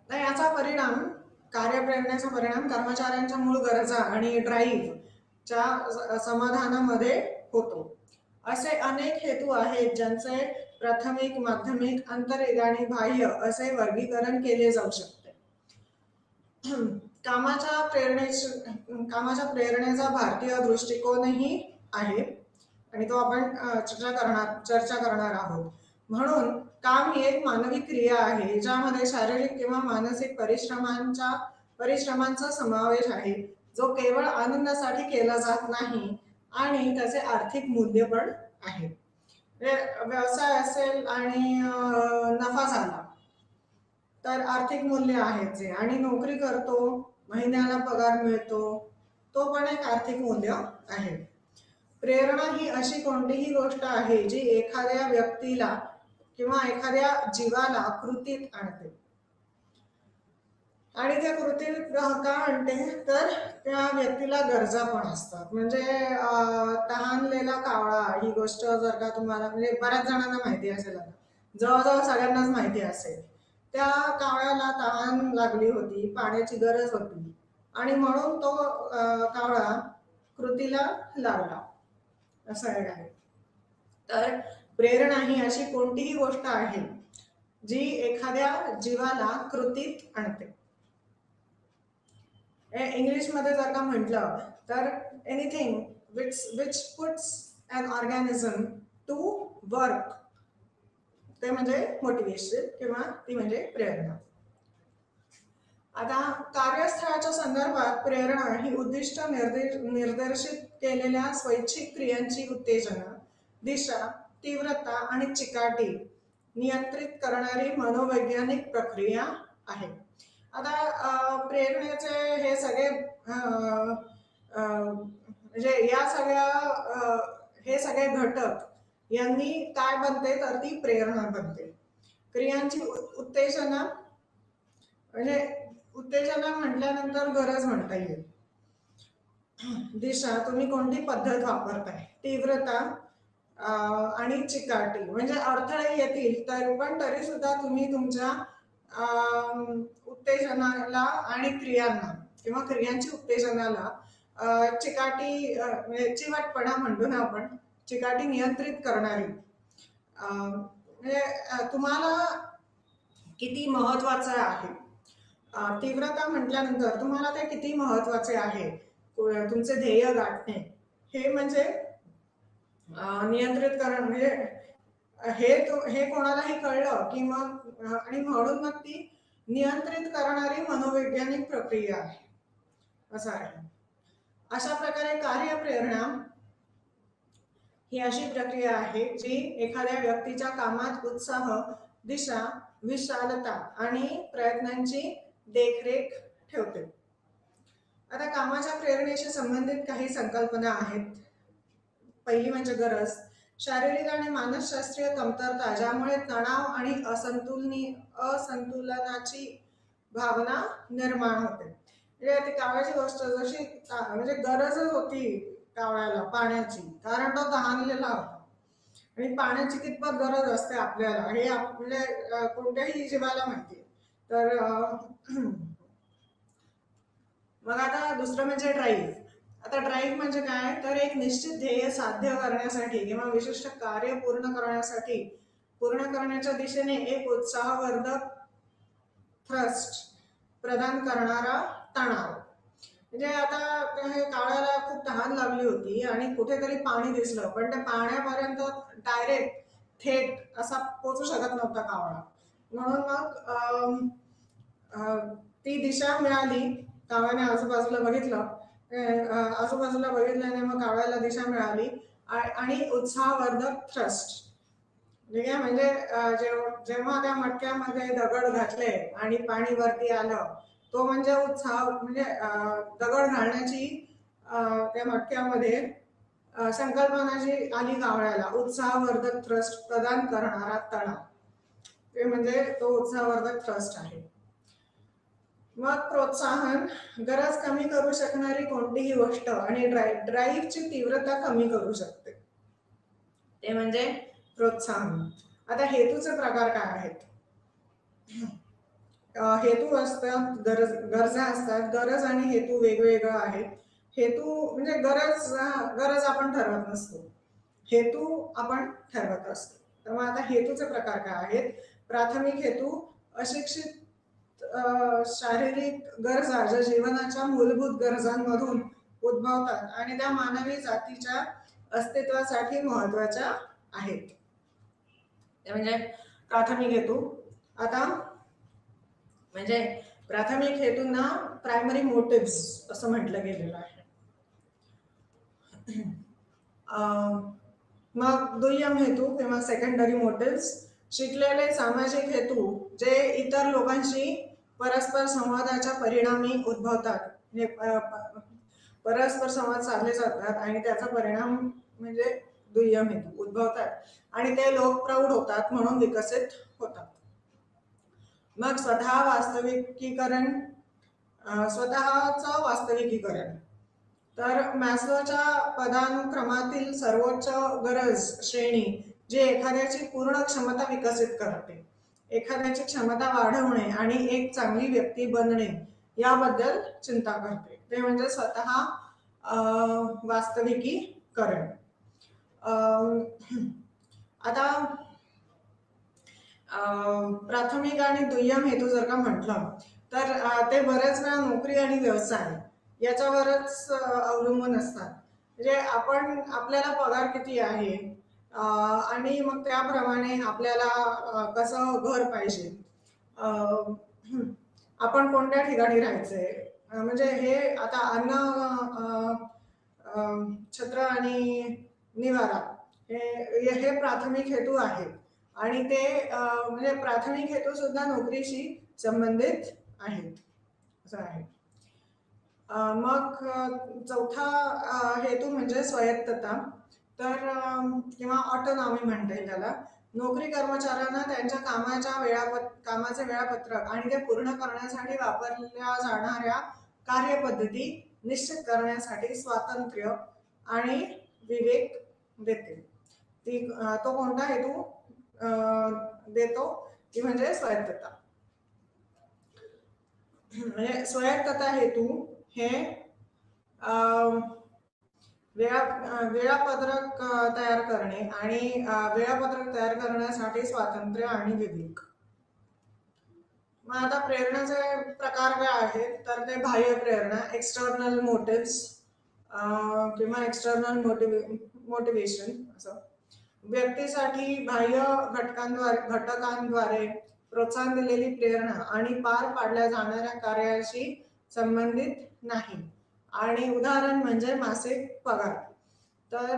याचा परिणाम, कार्यप्रेरणेचा परिणाम कर्मचाऱ्यांच्या मूळ गरजा आणि ड्राईव्हच्या समाधानामध्ये होतो. असे अनेक हेतू आहेत ज्यांचे प्राथमिक, माध्यमिक, आंतरिक आणि बाह्य असे वर्गीकरण केले जाऊ शकते. कामाच्या प्रेरणेचा भारतीय दृष्टिकोनही आहे आणि तो आपण चर्चा करणार आहोत. म्हणून काम ही एक मानवी क्रिया आहे ज्यामध्ये शारीरिक किंवा मानसिक परिश्रमांचा समावेश आहे, जो केवळ आनंदासाठी केला जात नाही आणि त्याचे आर्थिक मूल्य पण आहे. व्यवसाय असेल आणि नफा झाला तर आर्थिक मूल्य आहे जे, आणि नोकरी करतो, महिन्याला पगार मिळतो, तो पण एक आर्थिक मूल्य आहे. प्रेरणा ही अशी कोणतीही गोष्ट आहे जी एखाद्या व्यक्तीला किंवा एखाद्या जीवाला कृतीत आणते. आणि त्या कृतीत का आणते तर त्या व्यक्तीला गरजा पण असतात. म्हणजे तहानलेला कावळा ही गोष्ट जर का तुम्हाला, म्हणजे बऱ्याच जणांना माहिती असेल, जवळजवळ सगळ्यांनाच माहिती असेल, त्या कावळ्याला तहान लागली होती, पाण्याची गरज होती आणि म्हणून तो कावळा कृतीला लागला, असं आहे. तर प्रेरणा ही अशी कोणतीही गोष्ट आहे जी एखाद्या जीवाला कृतीत आणते. इंग्लिशमध्ये जर का म्हटलं तर anything which puts an organism to work, ते म्हणजे मोटिवेशन किंवा ती म्हणजे प्रेरणा. आता कार्यस्थळाच्या संदर्भात प्रेरणा ही उद्दिष्ट निर्देशित केलेल्या स्वैच्छिक क्रियांची उत्तेजना, दिशा, तीव्रता आणि चिकाटी नियंत्रित करणारी मनोवैज्ञानिक प्रक्रिया आहे. आता प्रेरणेचे हे सगळे म्हणजे या सगळ्या हे सगळे घटक यांनी काय बनते तर ती प्रेरणा बनते. क्रियांची उत्तेजना, म्हणजे उत्तेजना म्हटल्यानंतर गरज म्हणता येईल. दिशा, तुम्ही कोणती पद्धत वापरताय. तीव्रता आणि चिकाटी, म्हणजे अडथळे येतील तर पण तरी सुद्धा तुम्ही तुमच्या उत्तेजनाला आणि क्रियांना किंवा क्रियांची उत्तेजनाला चिकाटी, म्हणजे चिवटपणा म्हणतो ना आपण, चिकाटी नियंत्रित करणारी, म्हणजे तुम्हाला किती महत्वाचं आहे. तीव्रता म्हटल्यानंतर तुम्हाला ते किती महत्वाचे आहे, तुमचे ध्येय गाठणे, हे म्हणजे नियंत्रित करणं. म्हणजे हे कोणालाही कळलं की मग, आणि म्हणून मग ती नियंत्रित करणारी मनोवैज्ञानिक प्रक्रिया आहे, असं आहे. अशा प्रकारे कार्यप्रेरणा ही अशी प्रक्रिया आहे जी एखाद्या व्यक्तीच्या कामात उत्साह, दिशा, विशालता आणि प्रयत्नांची देखरेख ठेवते. आता कामाच्या प्रेरणेशी संबंधित काही संकल्पना आहेत. पहिली म्हणजे गरज, शारीरिक आणि मानसशास्त्रीय कमतरता ज्यामुळे तणाव आणि असंतुलनाची भावना निर्माण होते. म्हणजे ती कावळ्याची गोष्ट जशी, म्हणजे गरजच होती कावळ्याला पाण्याची, कारण तो तहानलेला होता. आणि पाण्याची कितपत गरज असते आपल्याला हे आपल्या कोणत्याही जीवाला माहिती. तर मग आता दुसरं म्हणजे ड्राईव्ह. आता ड्राईव्ह म्हणजे काय, तर एक निश्चित ध्येय साध्य करण्यासाठी किंवा विशिष्ट कार्य पूर्ण करण्याच्या दिशेने एक उत्साहवर्धक थ्रस्ट प्रदान करणारा तणाव. म्हणजे आता हे कावळ्याला खूप तहान लागली होती आणि कुठेतरी पाणी दिसलं, पण त्या पाण्यापर्यंत डायरेक्ट थेट असा पोचू शकत नव्हता कावळा. म्हणून मग ती दिशा मिळाली. कावळ्याने आजूबाजूला बघितलं, आजूबाजूला बघितल्याने मग कावळ्याला दिशा मिळाली आणि उत्साहवर्धक थ्रस्ट ठीक आहे. म्हणजे जेव्हा त्या मटक्यामध्ये दगड घातले आणि पाणी वरती आलं, तो म्हणजे उत्साह, म्हणजे दगड घालण्याची त्या मटक्यामध्ये संकल्पना जी आली कावळ्याला, उत्साहवर्धक थ्रस्ट प्रदान करणारा तणाव, ते म्हणजे तो उत्साहवर्धक थ्रस्ट आहे. मग प्रोत्साहन, गरज कमी करू शकणारी कोणतीही गोष्ट आणि ड्राईव्हची तीव्रता कमी करू शकते, ते म्हणजे प्रोत्साहन. आता हेतूचे प्रकार काय आहेत? हेतू असतात, गरजा असतात. गरज आणि हेतू वेगवेगळं आहेत. हेतू म्हणजे गरज आपण ठरवत नसतो, हेतू आपण ठरवत असतो. तर मग आता हेतूचे प्रकार काय आहेत? प्राथमिक हेतू, अशिक्षित शारीरिक गरजा ज्या जीवनाच्या मूलभूत गरजांमधून उद्भवतात आणि त्या मानवी जातीच्या अस्तित्वासाठी महत्वाच्या आहेत, म्हणजे प्राथमिक हेतू. आता म्हणजे प्राथमिक हेतूंना प्रायमरी मोटिव्स असं म्हटलं गेलेलं आहे. मग दुय्यम हेतू किंवा सेकंडरी मोटिव्स, शिकलेले सामाजिक हेतू जे इतर लोकांशी परस्पर संवादाच्या परिणामी उद्भवतात, म्हणजे परस्पर संवाद साधले जातात आणि त्याचा परिणाम म्हणजे दुय्यम हेतू उद्भवतात आणि ते लोक प्रौढ होतात म्हणून विकसित होतात. मग स्वतःचं वास्तविकीकरण, तर मॅस्लोच्या पदानुक्रमातील सर्वोच्च गरज श्रेणी जी एखाद्याची पूर्ण क्षमता विकसित करते, एखाद्याची क्षमता वाढवणे आणि एक चांगली व्यक्ती बनणे याबद्दल चिंता करते, ते म्हणजे स्वतः वास्तविकीकरण. आता प्राथमिक आणि दुय्यम हेतू जर का म्हटलं तर ते बऱ्याच वेळा नोकरी आणि व्यवसाय याच्यावरच अवलंबून असतात. म्हणजे आपल्याला पगार किती आहे आणि मग त्याप्रमाणे आपल्याला कसं घर पाहिजे, आपण कोणत्या ठिकाणी राहायचंय, म्हणजे हे आता छत्र आणि निवारा हे प्राथमिक हेतू आहेत आणि ते म्हणजे प्राथमिक हेतू सुद्धा नोकरीशी संबंधित आहेत असं आहे. मग चौथा हेतू म्हणजे स्वायत्तता, तर किंवा ऑटोनॉमी म्हणता येईल त्याला. नोकरी कर्मचाऱ्यांना त्यांच्या कामाचे वेळापत्रक आणि ते पूर्ण करण्यासाठी वापरल्या जाणाऱ्या कार्यपद्धती निश्चित करण्यासाठी स्वातंत्र्य आणि विवेक देते. तो कोणता हेतू देतो ती म्हणजे स्वायत्तता. म्हणजे स्वायत्तता हेतू हे वेळापत्रक तयार करणे आणि वेळापत्रक तयार करण्यासाठी स्वातंत्र्य आणि विवेक. मग आता प्रेरणाचे प्रकार काय आहेत, तर ते बाह्य प्रेरणा, एक्सटर्नल मोटिव्स किंवा एक्सटर्नल मोटिवेशन असं. व्यक्तीसाठी बाह्य घटकांद्वारे प्रोत्साहन दिलेली प्रेरणा आणि पार पाडल्या जाणाऱ्या कार्याशी संबंधित नाही. आणि उदाहरण म्हणजे मासिक पगार. तर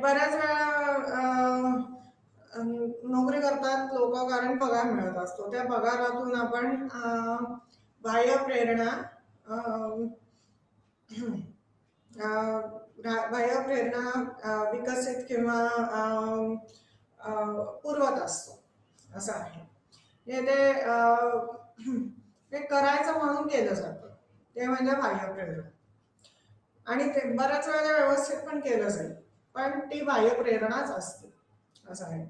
बऱ्याच वेळा नोकरी करतात लोक कारण पगार मिळत असतो, त्या पगारातून आपण बाह्य प्रेरणा विकसित किंवा पुरवत असतो असं आहे. ते करायचं म्हणून केलं जातं, ते म्हणजे बाह्य प्रेरणा. आणि ते बऱ्याच वेळेला व्यवस्थित पण केलं जाईल, पण ती बाह्य प्रेरणाच असते असं आहे.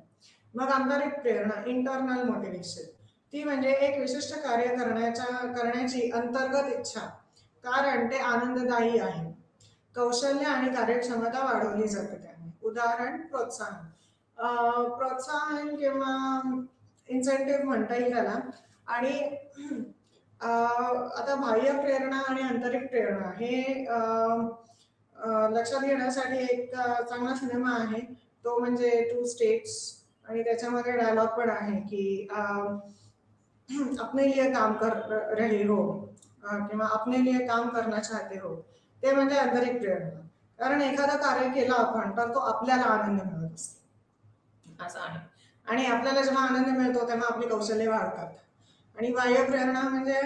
मग आंतरिक प्रेरणा, इंटरनल मोटिवेशन, ती म्हणजे एक विशिष्ट कार्य करण्याची अंतर्गत इच्छा, कारण ते आनंददायी आहे. कौशल्य आणि कार्यक्षमता वाढवली जाते त्याने. उदाहरण प्रोत्साहन. प्रोत्साहन किंवा इन्सेंटिव्ह म्हणता येईल त्याला. आणि आता बाह्य प्रेरणा आणि आंतरिक प्रेरणा हे लक्षात घेण्यासाठी एक चांगला सिनेमा आहे, तो म्हणजे टू स्टेट्स. आणि त्याच्यामध्ये डायलॉग पण आहे की अपने लिए काम कर रहे हो किंवा अपने लिए काम करना चाहते हो. ते म्हणजे आंतरिक प्रेरणा. कारण एखादं कार्य केलं आपण तर तो आपल्याला आनंद मिळत असतो असं आहे. आणि आपल्याला जेव्हा आनंद मिळतो तेव्हा आपली कौशल्य वाढतात. आणि बाह्य प्रेरणा म्हणजे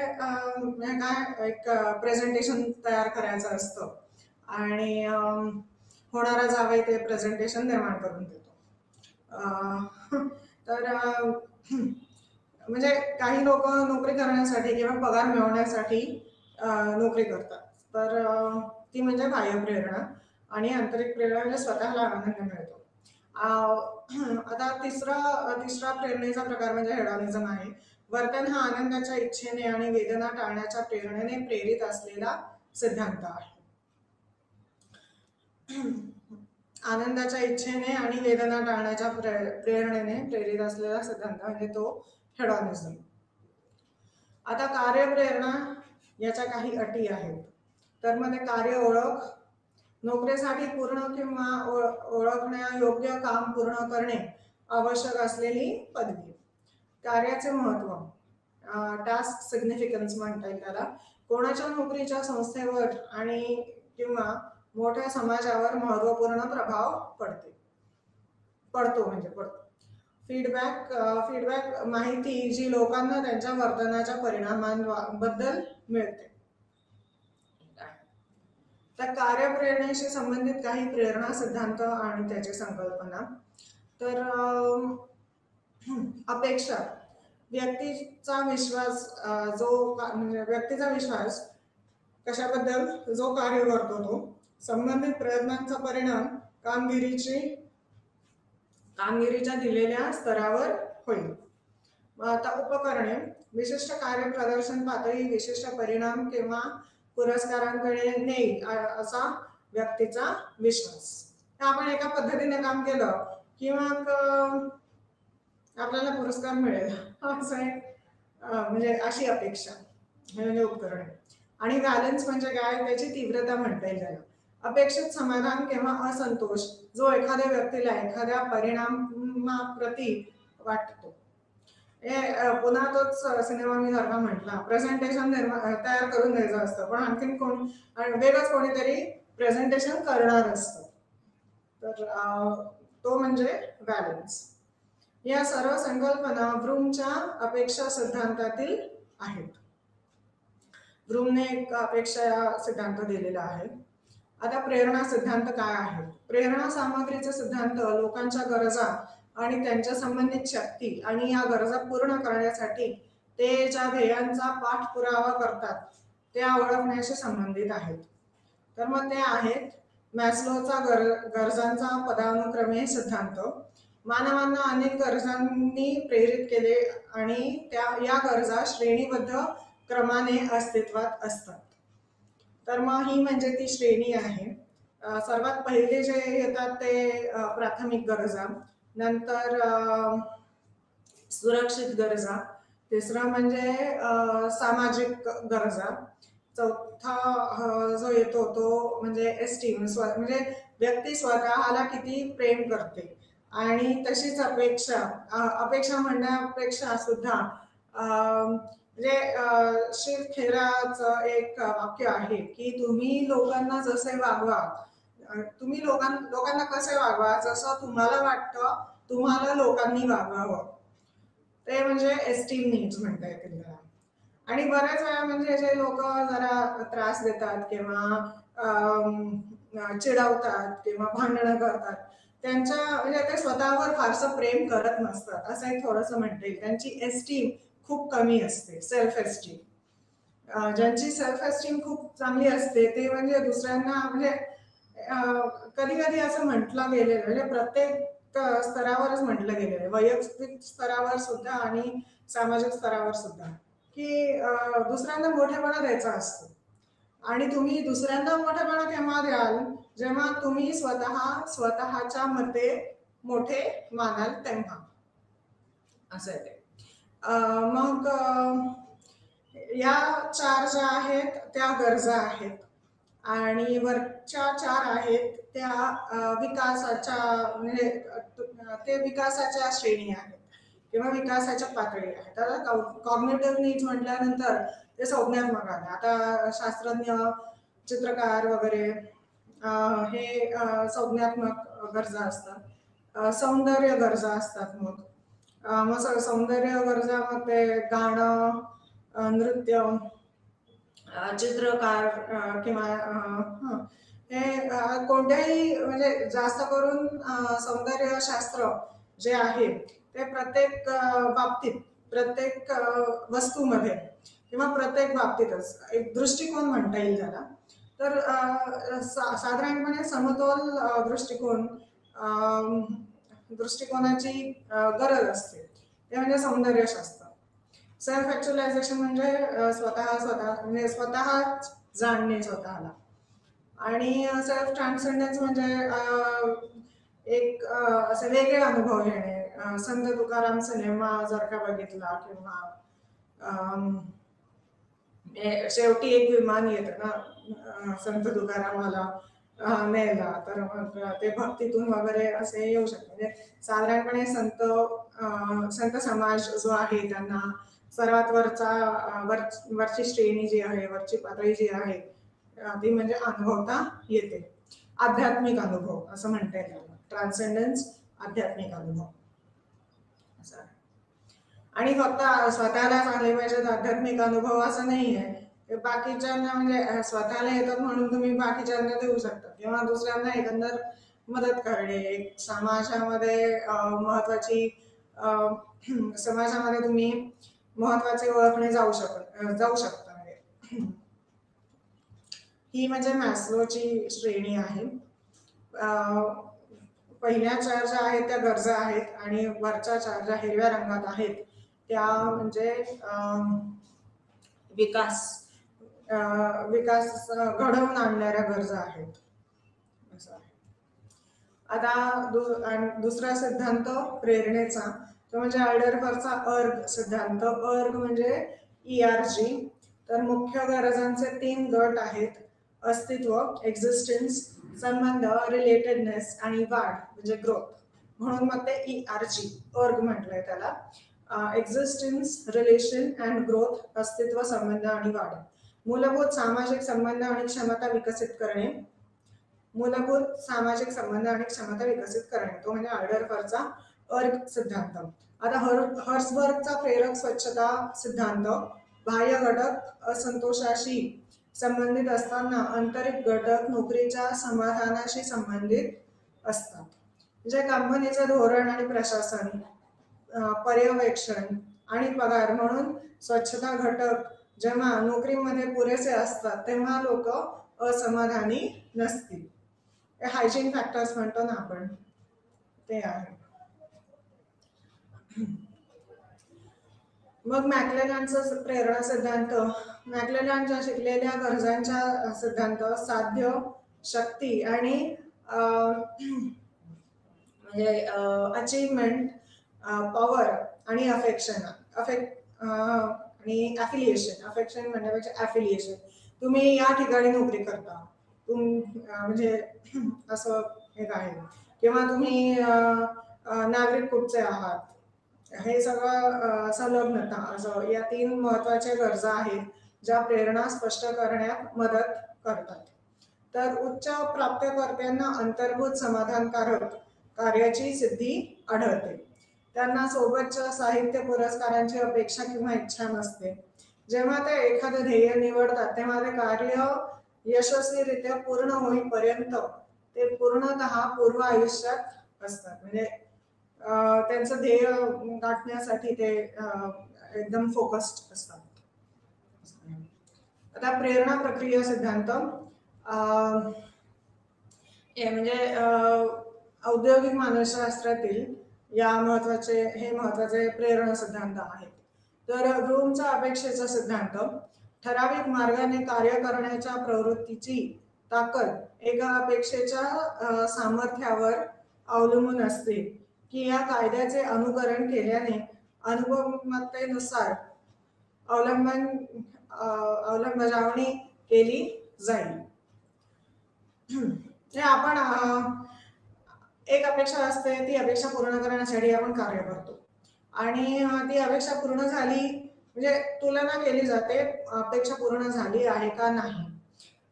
काय, एक प्रेझेंटेशन तयार करायचं असतं आणि होणारा जावई ते प्रेझेंटेशन निर्माण करून देतो. तर म्हणजे काही लोक नोकरी करण्यासाठी किंवा पगार मिळवण्यासाठी नोकरी करतात. तर ती म्हणजे बाह्य प्रेरणा. आणि आंतरिक प्रेरणा म्हणजे स्वतःला आनंद मिळतो. आता तिसरा प्रेरणेचा प्रकार म्हणजे हेडॉनिझम आहे. वर्तन हा आनंदाच्या इच्छेने आणि वेदना टाळण्याच्या प्रेरणेने प्रेरित असलेला सिद्धांत आहे. आनंदाच्या इच्छेने आणि वेदना टाळण्याच्या प्रेरणेने प्रेरित असलेला सिद्धांत म्हणजे तो हेडॉनिझम. आता कार्यप्रेरणा याच्या काही अटी आहेत. तर मध्ये कार्य ओळख, नोकरीसाठी पूर्ण किंवा ओळखण्यायोग्य काम पूर्ण करणे आवश्यक असलेली पदवी. कार्याचे महत्व, टास्क सिग्निफिकन्स म्हणता येईल त्याला. कोणाच्या नोकरीच्या संस्थेवर आणि किंवा मोठ्या समाजावर महत्वपूर्ण प्रभाव पडतो. फीडबॅक माहिती जी लोकांना त्यांच्या वर्तनाच्या परिणामांबद्दल मिळते. तर कार्यप्रेरणेशी संबंधित काही प्रेरणा सिद्धांत आणि त्याची संकल्पना. तर अपेक्षा, व्यक्तीचा विश्वास म्हणजे व्यक्तीचा विश्वास कशाबद्दल, जो कार्य करतो तो. संबंधित प्रयत्नांचा परिणाम कामगिरीच्या दिलेल्या स्तरावर होईल. आता उपकरणे, विशिष्ट कार्य प्रदर्शन पातळी विशिष्ट परिणाम किंवा पुरस्कारांकडे नेईल असा व्यक्तीचा विश्वास. आपण एका पद्धतीने काम केलं की मग आपल्याला पुरस्कार मिळेल असं एक म्हणजे अशी अपेक्षा म्हणजे उपकरणे. आणि बॅलन्स म्हणजे काय, त्याची तीव्रता म्हणता येईल त्याला. अपेक्षित समाधान किंवा असंतोष जो एखाद्या व्यक्तीला एखाद्या परिणामाप्रती वाटतो. पुन्हा तोच सिनेमा मी सारखा म्हटला, प्रेझेंटेशन तयार करून द्यायचं असतं पण आणखीन वेगळंच कोणीतरी प्रेझेंटेशन करणार असतं. तर तो म्हणजे बॅलन्स. या सर्व संकल्पना ब्रूमच्या अपेक्षा सिद्धांतातील आहेत. ब्रूमने एक अपेक्षा सिद्धांत दिलेला आहे. आता प्रेरणा सिद्धांत काय आहे. प्रेरणा सामग्रीचे सिद्धांत लोकांच्या गरजा आणि त्यांच्या संबंधित शक्ती आणि या गरजा पूर्ण करण्यासाठी ते ज्या ध्येयांचा पाठपुरावा करतात त्या ओळखण्याशी संबंधित आहेत. तर मग ते आहेत मॅस्लोचा गरजांचा पदानुक्रमे सिद्धांत. मानवांना अनेक गरजांनी प्रेरित केले आणि या गरजा श्रेणीबद्ध क्रमाने अस्तित्वात असतात. तर मग ही म्हणजे ती श्रेणी आहे. सर्वात पहिले जे येतात ते प्राथमिक गरजा, नंतर सुरक्षित गरजा, तिसरं म्हणजे सामाजिक गरजा, चौथा जो येतो तो म्हणजे एस्टीम, म्हणजे व्यक्ती स्वतःला किती प्रेम करते. आणि तशीच अपेक्षा म्हणण्यापेक्षा सुद्धा म्हणजे शिव खेराचं एक वाक्य आहे की तुम्ही लोकांना जसे वागवा, तुम्ही लोकांना कसे वागवा जसं तुम्हाला वाटतं तुम्हाला लोकांनी वागवावं. ते म्हणजे एस्टीम नीड्स म्हणता येतील त्याला. आणि बऱ्याच वेळा म्हणजे जे लोक जरा त्रास देतात किंवा चिडवतात किंवा भांडणं करतात त्यांच्या म्हणजे ते स्वतःवर फारसं प्रेम करत नसतात असं एक थोडंसं म्हणता येईल. त्यांची एस्टीम खूप कमी असते, सेल्फ एस्टीम. ज्यांची सेल्फ एस्टीम खूप चांगली असते ते म्हणजे दुसऱ्यांना म्हणजे कधी कधी असं म्हटलं गेलेलं म्हणजे प्रत्येक स्तरावरच म्हटलं गेलेलं, वैयक्तिक स्तरावर सुद्धा आणि सामाजिक स्तरावर सुद्धा, की दुसऱ्यांना मोठेपणा द्यायचा असतो. आणि तुम्ही दुसऱ्यांना मोठेपणा केव्हा द्याल, जेव्हा तुम्ही स्वतःच्या मते मोठे मानाल तेव्हा. असं आहे ते. मग या 4 ज्या आहेत त्या गरजा आहेत आणि वरच्या 4 आहेत त्या विकासाच्या, म्हणजे ते विकासाच्या श्रेणी आहेत किंवा विकासाच्या पातळी आहेत. आता कॉग्निटिव्ह नीड्स म्हटल्यानंतर ते संज्ञात्मक आले. आता शास्त्रज्ञ, चित्रकार वगैरे हे संज्ञात्मक गरजा असतात. सौंदर्य गरजा असतात. मग सौंदर्य गरजा मग ते गाणं, नृत्य, चित्रकार किंवा हे कोणत्याही, म्हणजे जास्त करून सौंदर्यशास्त्र जे आहे ते प्रत्येक बाबतीत, प्रत्येक वस्तूमध्ये किंवा प्रत्येक बाबतीतच एक दृष्टिकोन म्हणता येईल त्याला. तर साधारणपणे समतोल दृष्टिकोनाची गरज असते, ते म्हणजे सौंदर्यशास्त्र. सेल्फ ऍक्च्युअलायझेशन म्हणजे म्हणजे स्वतःच जाणणे स्वतःला. आणि सेल्फ ट्रान्सेंडन्स म्हणजे एक असे वेगळे अनुभव घेणे. संत तुकाराम सिनेमा जर का बघितला किंवा शेवटी एक विमान येतं ना संत तुकारामाला न्यायला, तर मग ते भक्तीतून वगैरे असे येऊ शकते. म्हणजे साधारणपणे संत समाज जो आहे त्यांना सर्वात वरची श्रेणी जी आहे, वरची पातळी जी आहे ती म्हणजे अनुभवता येते. आध्यात्मिक अनुभव असं म्हणता येईल. ट्रान्सेंडन्स, आध्यात्मिक अनुभव असं आहे. आणि फक्त स्वतःलाच आले पाहिजेत आध्यात्मिक अनुभव असं नाही आहे. बाकीच्यांना, म्हणजे स्वतःला येतात म्हणून तुम्ही बाकीच्यांना देऊ शकता किंवा दुसऱ्यांना एकंदर मदत करणे. एक समाजामध्ये समाजामध्ये तुम्ही महत्वाचे ओळखणे जाऊ शकता. ही म्हणजे मॅस्लोची श्रेणी आहे. पहिल्या 4 ज्या आहेत त्या गरजा आहेत आणि वरच्या 4 ज्या हिरव्या रंगात आहेत त्या म्हणजे विकास घडवून आणणाऱ्या गरजा आहेत. असं आहे. आता दुसरा सिद्धांत प्रेरणेचा, तो म्हणजे आल्डरफरचा अर्ग सिद्धांत. अर्ग म्हणजे ERG. तर मुख्य गरजांचे 3 गट आहेत: अस्तित्व, एक्झिस्टन्स, संबंध, रिलेटेडनेस, आणि वाढ म्हणजे ग्रोथ. म्हणून मग ते ERG, अर्ग म्हटलंय त्याला. एक्झिस्टन्स, रिलेशन अँड ग्रोथ, अस्तित्व, संबंध आणि वाढ. मूलभूत सामाजिक संबंध आणि क्षमता विकसित करणे. मूलभूत सामाजिक संबंध आणि क्षमता विकसित करणे, तो म्हणजे आल्डरफरचा अर्ग सिद्धांत. आता हर्सबर्गचा प्रेरक स्वच्छता सिद्धांत. बाह्य घटक असंतोषाशी संबंधित असताना आंतरिक घटक नोकरीच्या समाधानाशी संबंधित असतात. म्हणजे कंपनीचे धोरण आणि प्रशासन, पर्यवेक्षण आणि पगार म्हणून स्वच्छता घटक जेव्हा नोकरीमध्ये पुरेसे असतात तेव्हा लोक असमाधानी नसतील. हायजीन फॅक्टर्स म्हणतो ना आपण, ते आहे. मग मॅक्लेलँडचा प्रेरणा सिद्धांत. मॅक्लेलँडच्या शिकलेल्या गरजांच्या सिद्धांत साध्य, शक्ती आणि म्हणजे अचीवमेंट, पॉवर आणि अफेक्शन आणि ॲफिलिएशन. अफेक्शन म्हणण्यापेक्षा ॲफिलिएशन. तुम्ही या ठिकाणी नोकरी करता, म्हणजे असं एक आहे. किंवा तुम्ही नागरिक कुठचे आहात, हे सगळं संलग्नता, असं या 3 महत्वाच्या गरजा आहेत ज्या प्रेरणा स्पष्ट करण्यात मदत करतात. तर उच्च प्राप्तकर्त्यांना अंतर्भूत समाधानकारक कार्याची सिद्धी आढळते. त्यांना सोबतच्या साहित्य पुरस्कारांची अपेक्षा किंवा इच्छा नसते. जेव्हा ते एखादं ध्येय निवडतात तेव्हा ते कार्य यशस्वीरित्या पूर्ण होईपर्यंत ते पूर्णतः पूर्व आयुष्यात असतात. म्हणजे त्यांचं ध्येय गाठण्यासाठी ते एकदम फोकस्ड असतात. आता प्रेरणा प्रक्रिया सिद्धांत. म्हणजे औद्योगिक मानसशास्त्रातील हे महत्वाचे प्रेरणा सिद्धांत आहेत. तर ब्लूमचा अपेक्षेचा सिद्धांत, ठराविक मार्गाने कार्य करण्याच्या प्रवृत्तीची ताकद एका अपेक्षेच्या सामर्थ्यावर अवलंबून असते की या कायद्याचे अनुकरण केल्याने अनुभवमतेनुसार अंमलबजावणी केली जाईल. हे आपण एक अपेक्षा असते, ती अपेक्षा पूर्ण करण्यासाठी आपण कार्य करतो आणि ती अपेक्षा पूर्ण झाली म्हणजे तुलना केली जाते अपेक्षा पूर्ण झाली आहे का नाही.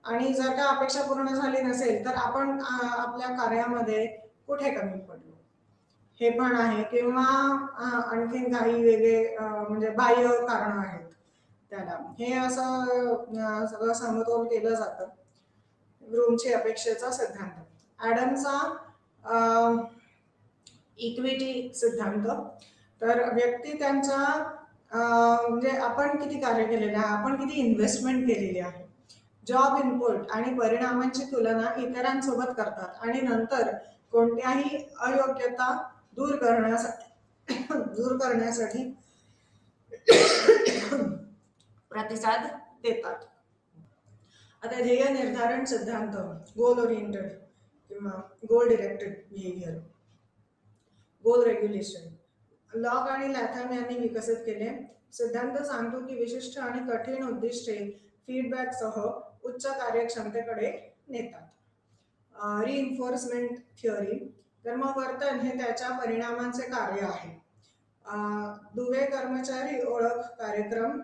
आणि जर का अपेक्षा पूर्ण झाली नसेल तर आपण आपल्या कार्यामध्ये कुठे कमी पडलो हे पण आहे, किंवा आणखीन काही वेगळे म्हणजे बाह्य कारण आहेत त्याला. हे असं सगळं समतोल केलं जातं. ब्लूमची अपेक्षेचा सिद्धांत. ॲडमचा इक्विटी सिद्धांत, तर व्यक्ती त्यांचा म्हणजे आपण किती कार्य केलेले आहे, आपण किती इन्व्हेस्टमेंट केलेली आहे, जॉब इनपुट आणि परिणामांची तुलना इतरांसोबत करतात आणि नंतर कोणत्याही अयोग्यता दूर करण्यासाठी प्रतिसाद देतात. आता ध्येय निर्धारण सिद्धांत, गोल ओरिएंटेड किंवा गोल डिरेक्टेड बिहेवियर, गोल रेग्युलेशन. लॉग आणि लॅथम यांनी विकसित केले. सिद्धांत सांगतो की विशिष्ट आणि कठीण उद्दिष्टे फीडबॅकसह उच्च कार्यक्षमतेकडे नेतात. रिइन्फोर्समेंट थिअरी, तर मग वर्तन हे त्याच्या परिणामांचे कार्य आहे. दुवे कर्मचारी ओळख कार्यक्रम,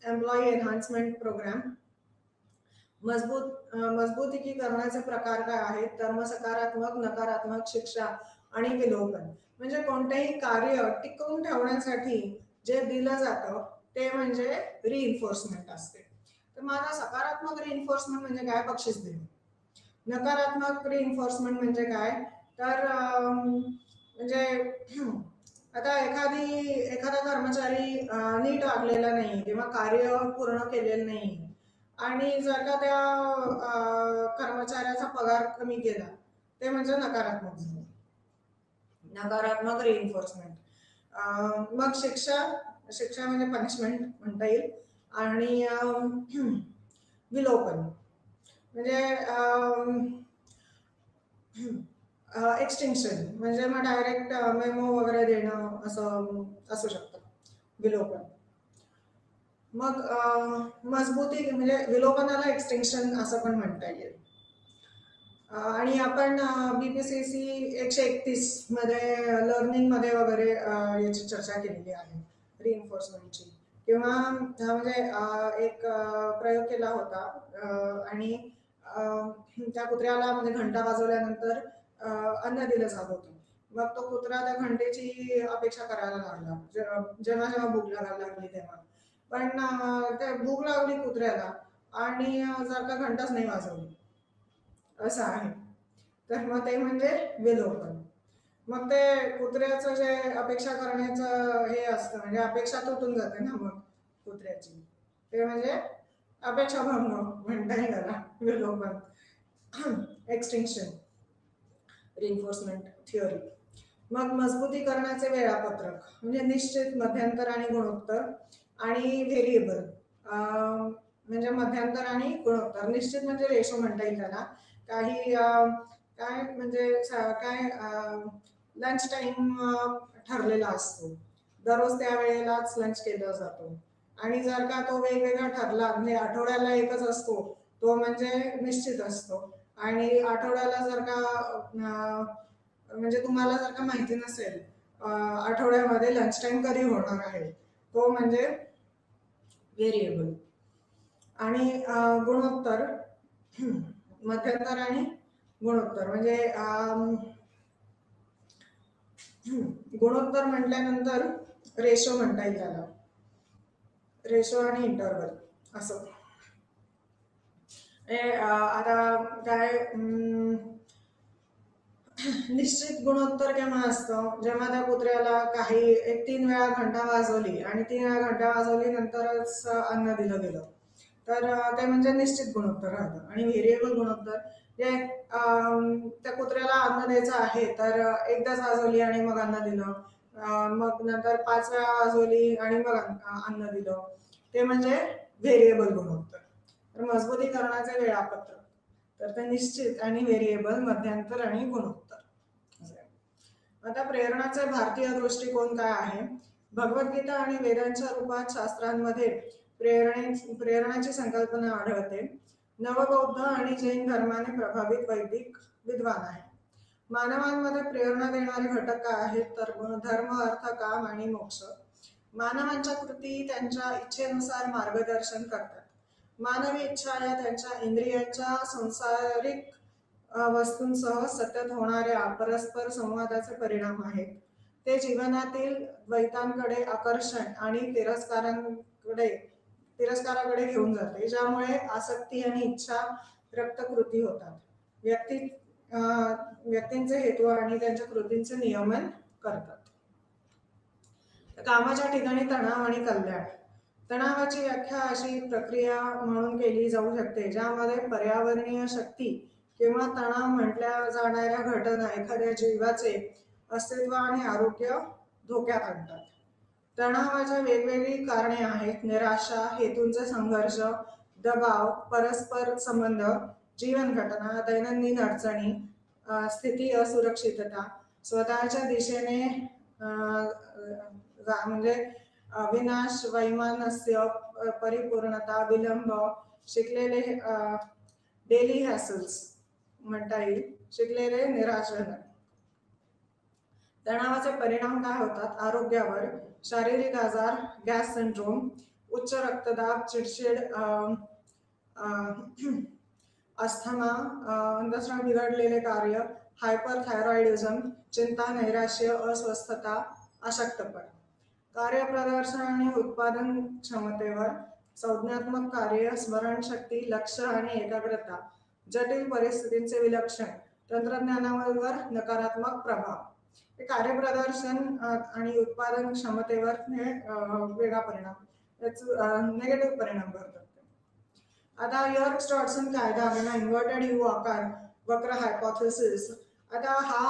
एम्प्लॉई एनहान्समेंट प्रोग्राम. मजबूतीकरणाचे प्रकार काय आहेत, तर मग सकारात्मक, नकारात्मक, शिक्षा आणि विलोपन. म्हणजे कोणतेही कार्य टिकवून ठेवण्यासाठी जे दिलं जातं ते म्हणजे रिइन्फोर्समेंट असते. तर माझा सकारात्मक रिइन्फोर्समेंट म्हणजे काय, बक्षीस देणे. नकारात्मक रिइन्फोर्समेंट म्हणजे काय, तर म्हणजे आता एखादा कर्मचारी नीट वागलेला नाही किंवा कार्य पूर्ण केलेलं नाही आणि जर का त्या कर्मचाऱ्याचा पगार कमी केला, ते म्हणजे नकारात्मक झालं, नकारात्मक रिइन्फोर्समेंट. मग शिक्षा म्हणजे पनिशमेंट म्हणता येईल. आणि विलोपन म्हणजे एक्सटिंक्शन म्हणजे मग डायरेक्ट मेमो वगैरे देणं असं असू शकतं विलोपन. मग मजबूती म्हणजे विलोपनाला एक्सटिंक्शन असं पण म्हणता येईल. आणि आपण BPCC 131 मध्ये लर्निंग मध्ये वगैरे याची चर्चा केलेली आहे रिइन्फोर्समेंटची. किंवा म्हणजे एक प्रयोग केला होता आणि त्या कुत्र्याला म्हणजे घंटा वाजवल्यानंतर अन्न दिलं जात होतं. मग तो कुत्रा त्या घंटेची अपेक्षा करायला लागला जेव्हा जेव्हा भूक लागायला लागली तेव्हा. पण त्या भूक लागली कुत्र्याला आणि जर का घंटाच नाही वाजवली असं आहे, तर मग ते म्हणजे विलोपन. मग ते कुत्र्याचं जे अपेक्षा करण्याचं हे असतं म्हणजे अपेक्षा तुटून जाते ना मग कुत्र्याची, ते म्हणजे अपेक्षाभंग म्हणता येईल त्याला, विलोपन. Extinction reinforcement theory. मग मजबूतीकरणाचे वेळापत्रक म्हणजे निश्चित, मध्यांतर आणि गुणोत्तर आणि व्हेरिएबल. म्हणजे मध्यांतर आणि गुणोत्तर. निश्चित म्हणजे रेशो म्हणता येईल त्याला. काही काय म्हणजे काय लंच टाइम ठरलेला असतो, दररोज त्या वेळेलाच लंच केला जातो. आणि जर का तो वेगवेगळा ठरला म्हणजे आठवड्याला एकच असतो तो म्हणजे निश्चित असतो. आणि आठवड्याला जर का म्हणजे तुम्हाला जर का माहिती नसेल आठवड्यामध्ये लंच टाइम कधी होणार आहे, तो म्हणजे व्हेरिएबल. आणि गुणोत्तर, मध्यांतर आणि गुणोत्तर म्हणजे गुणोत्तर म्हटल्यानंतर रेशो म्हणता येईल त्याला, रेशो आणि इंटरवल असं. आता काय निश्चित गुणोत्तर केव्हा असतं, जेव्हा त्या कुत्र्याला काही 3 वेळा घंटा वाजवली आणि 3 वेळा घंटा वाजवली नंतरच अन्न दिलं गेलं, तर ते म्हणजे निश्चित गुणोत्तर राहतं. आणि व्हेरिएबल गुणोत्तर जे त्या कुत्र्याला अन्न द्यायचं आहे तर एकदाच वाजवली आणि मग अन्न दिलं, मग नंतर 5 वेळा वाजवली आणि मग अन्न दिलं, ते म्हणजे व्हेरिएबल गुणोत्तर. तर मजबुतीकरणाचे वेळापत्रक, तर ते निश्चित आणि व्हेरिएबल, मध्यांतर आणि गुणोत्तर. आता प्रेरणाचे भारतीय दृष्टिकोन काय आहे? भगवद्गीता आणि वेदांच्या रूपात शास्त्रांमध्ये प्रेरणाची संकल्पना आढळते. नवबौद्ध आणि जैन धर्माने प्रभावित वैदिक विद्वान आहे. मानवांमध्ये प्रेरणा देणारे घटक काय आहेत? तर धर्म, अर्थ, काम आणि मोक्ष. मानवांच्या कृती त्यांच्या इच्छेनुसार मार्गदर्शन करतात. मानवी इच्छा या त्यांच्या इंद्रियांच्या संसारिक वस्तूंसह सतत होणाऱ्या परस्पर संवादाचे परिणाम आहेत. ते जीवनातील द्वैतांकडे आकर्षण आणि तिरस्काराकडे घेऊन जाते, ज्यामुळे आसक्ती आणि इच्छा रक्तकृती होतात. व्यक्तींचे हेतू आणि त्यांच्या कृतींचे नियमन करतात. कामाच्या ठिकाणी तणाव आणि कल्याण. तणावाची व्याख्या अशी प्रक्रिया म्हणून केली जाऊ शकते ज्यामध्ये पर्यावरणीय शक्ती किंवा तणाव म्हटल्या जाणाऱ्या घटना एखाद्या जीवाचे अस्तित्व आणि आरोग्य धोक्यात आणतात. तणावाच्या वेगवेगळी कारणे आहेत: निराशा, हेतूंचे संघर्ष, दबाव, परस्पर संबंध, जीवन घटना, दैनंदिन अडचणी, स्थिती असुरक्षितता, स्वतःच्या दिशेने म्हणजे विनाश, वैमनस्य, परिपूर्णता, विलंब, शिकलेले डेली हॅसल्स म्हणता येईल, शिकलेले निराशा. तणावाचे परिणाम काय होतात आरोग्यावर? शारीरिक आजार, गॅस सिंड्रोम, उच्च रक्तदाब, चिडचिड, अस्थमा, अंतस्राव, बिघडलेले कार्य, हायपरथायरॉइडिझम, चिंता, नैराश्य, अस्वस्थता, अशक्तपणा. कार्यप्रदर्शन आणि उत्पादन क्षमतेवर, संज्ञात्मक कार्य, स्मरणशक्ती, लक्ष आणि एकाग्रता, जटिल परिस्थितींचे विलक्षण, तंत्रज्ञानावर नकारात्मक प्रभाव. कार्यप्रदर्शन आणि उत्पादन क्षमतेवर वेगळा परिणाम, नेगेटिव्ह परिणाम करतात. आता यर्क्स-डॉडसन कायदा आणि इन्व्हर्टेड यू आकार वक्र हायपोथेसिस. आता हा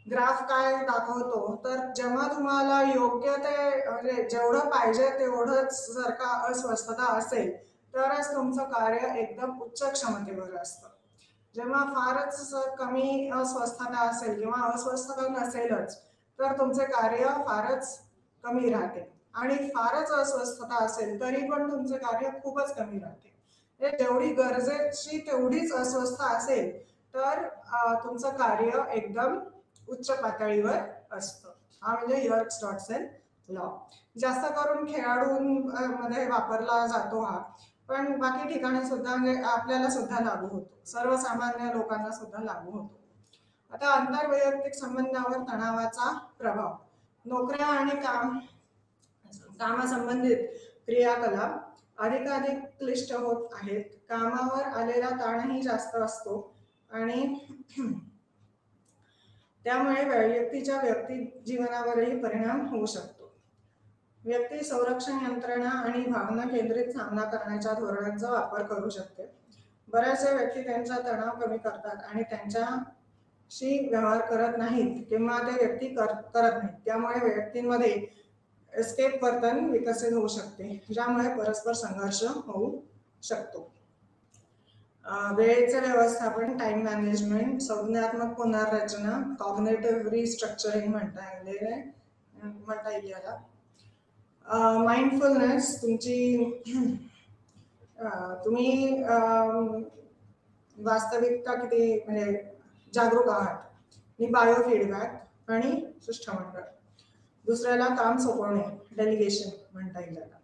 ग्राफ काय दाखवतो, तर जेव्हा तुम्हाला योग्य ते म्हणजे जेवढं पाहिजे तेवढंच जर का अस्वस्थता असेल तरच तुमचं कार्य एकदम उच्च क्षमतेवर असतं. जेव्हा फारच कमी अस्वस्थता असेल किंवा अस्वस्थता नसेलच तर तुमचे कार्य फारच कमी राहते, आणि फारच अस्वस्थता असेल तरी पण तुमचे कार्य खूपच कमी राहते. जेवढी गरजेची तेवढीच अस्वस्थता असेल तर तुमचं कार्य एकदम उच्च पातळीवर असतं. हा म्हणजे यर्क्स-डॉडसन लॉ. जास्त करून खेळाडूंमध्ये वापरला जातो हा, पण बाकी ठिकाणी सुद्धा म्हणजे आपल्याला सुद्धा लागू होतो, सर्वसामान्य लोकांना सुद्धा लागू होतो. आता आंतरवैयक्तिक संबंधावर तणावाचा प्रभाव. नोकऱ्या आणि कामासंबंधित क्रियाकलाप अधिकाधिक क्लिष्ट होत आहेत. कामावर आलेला ताणही जास्त असतो आणि त्यामुळे व्यक्तीच्या व्यक्ती जीवनावरही परिणाम होऊ शकतो. व्यक्ती संरक्षण यंत्रणा आणि भावना केंद्रित सामना करण्याच्या धोरणांचा वापर करू शकते. बऱ्याचशा व्यक्ती त्यांचा तणाव कमी करतात आणि त्यांच्याशी व्यवहार करत नाहीत किंवा ते व्यक्ती करत नाहीत. त्यामुळे व्यक्तींमध्ये एस्केप वर्तन विकसित होऊ शकते, ज्यामुळे परस्पर संघर्ष होऊ शकतो. वेळेचे व्यवस्थापन, टाइम मॅनेजमेंट, संज्ञात्मक पुनर्रचना, कॉग्निटिव्ह रिस्ट्रक्चरिंग म्हणता येईल याला. माइंडफुलनेस, तुम्ही वास्तविकता किती म्हणजे जागरूक आहात, आणि बायोफीडबॅक आणि शिष्टमंडळ. दुसऱ्याला काम सोपवणे, डेलिगेशन म्हणता येईल याला.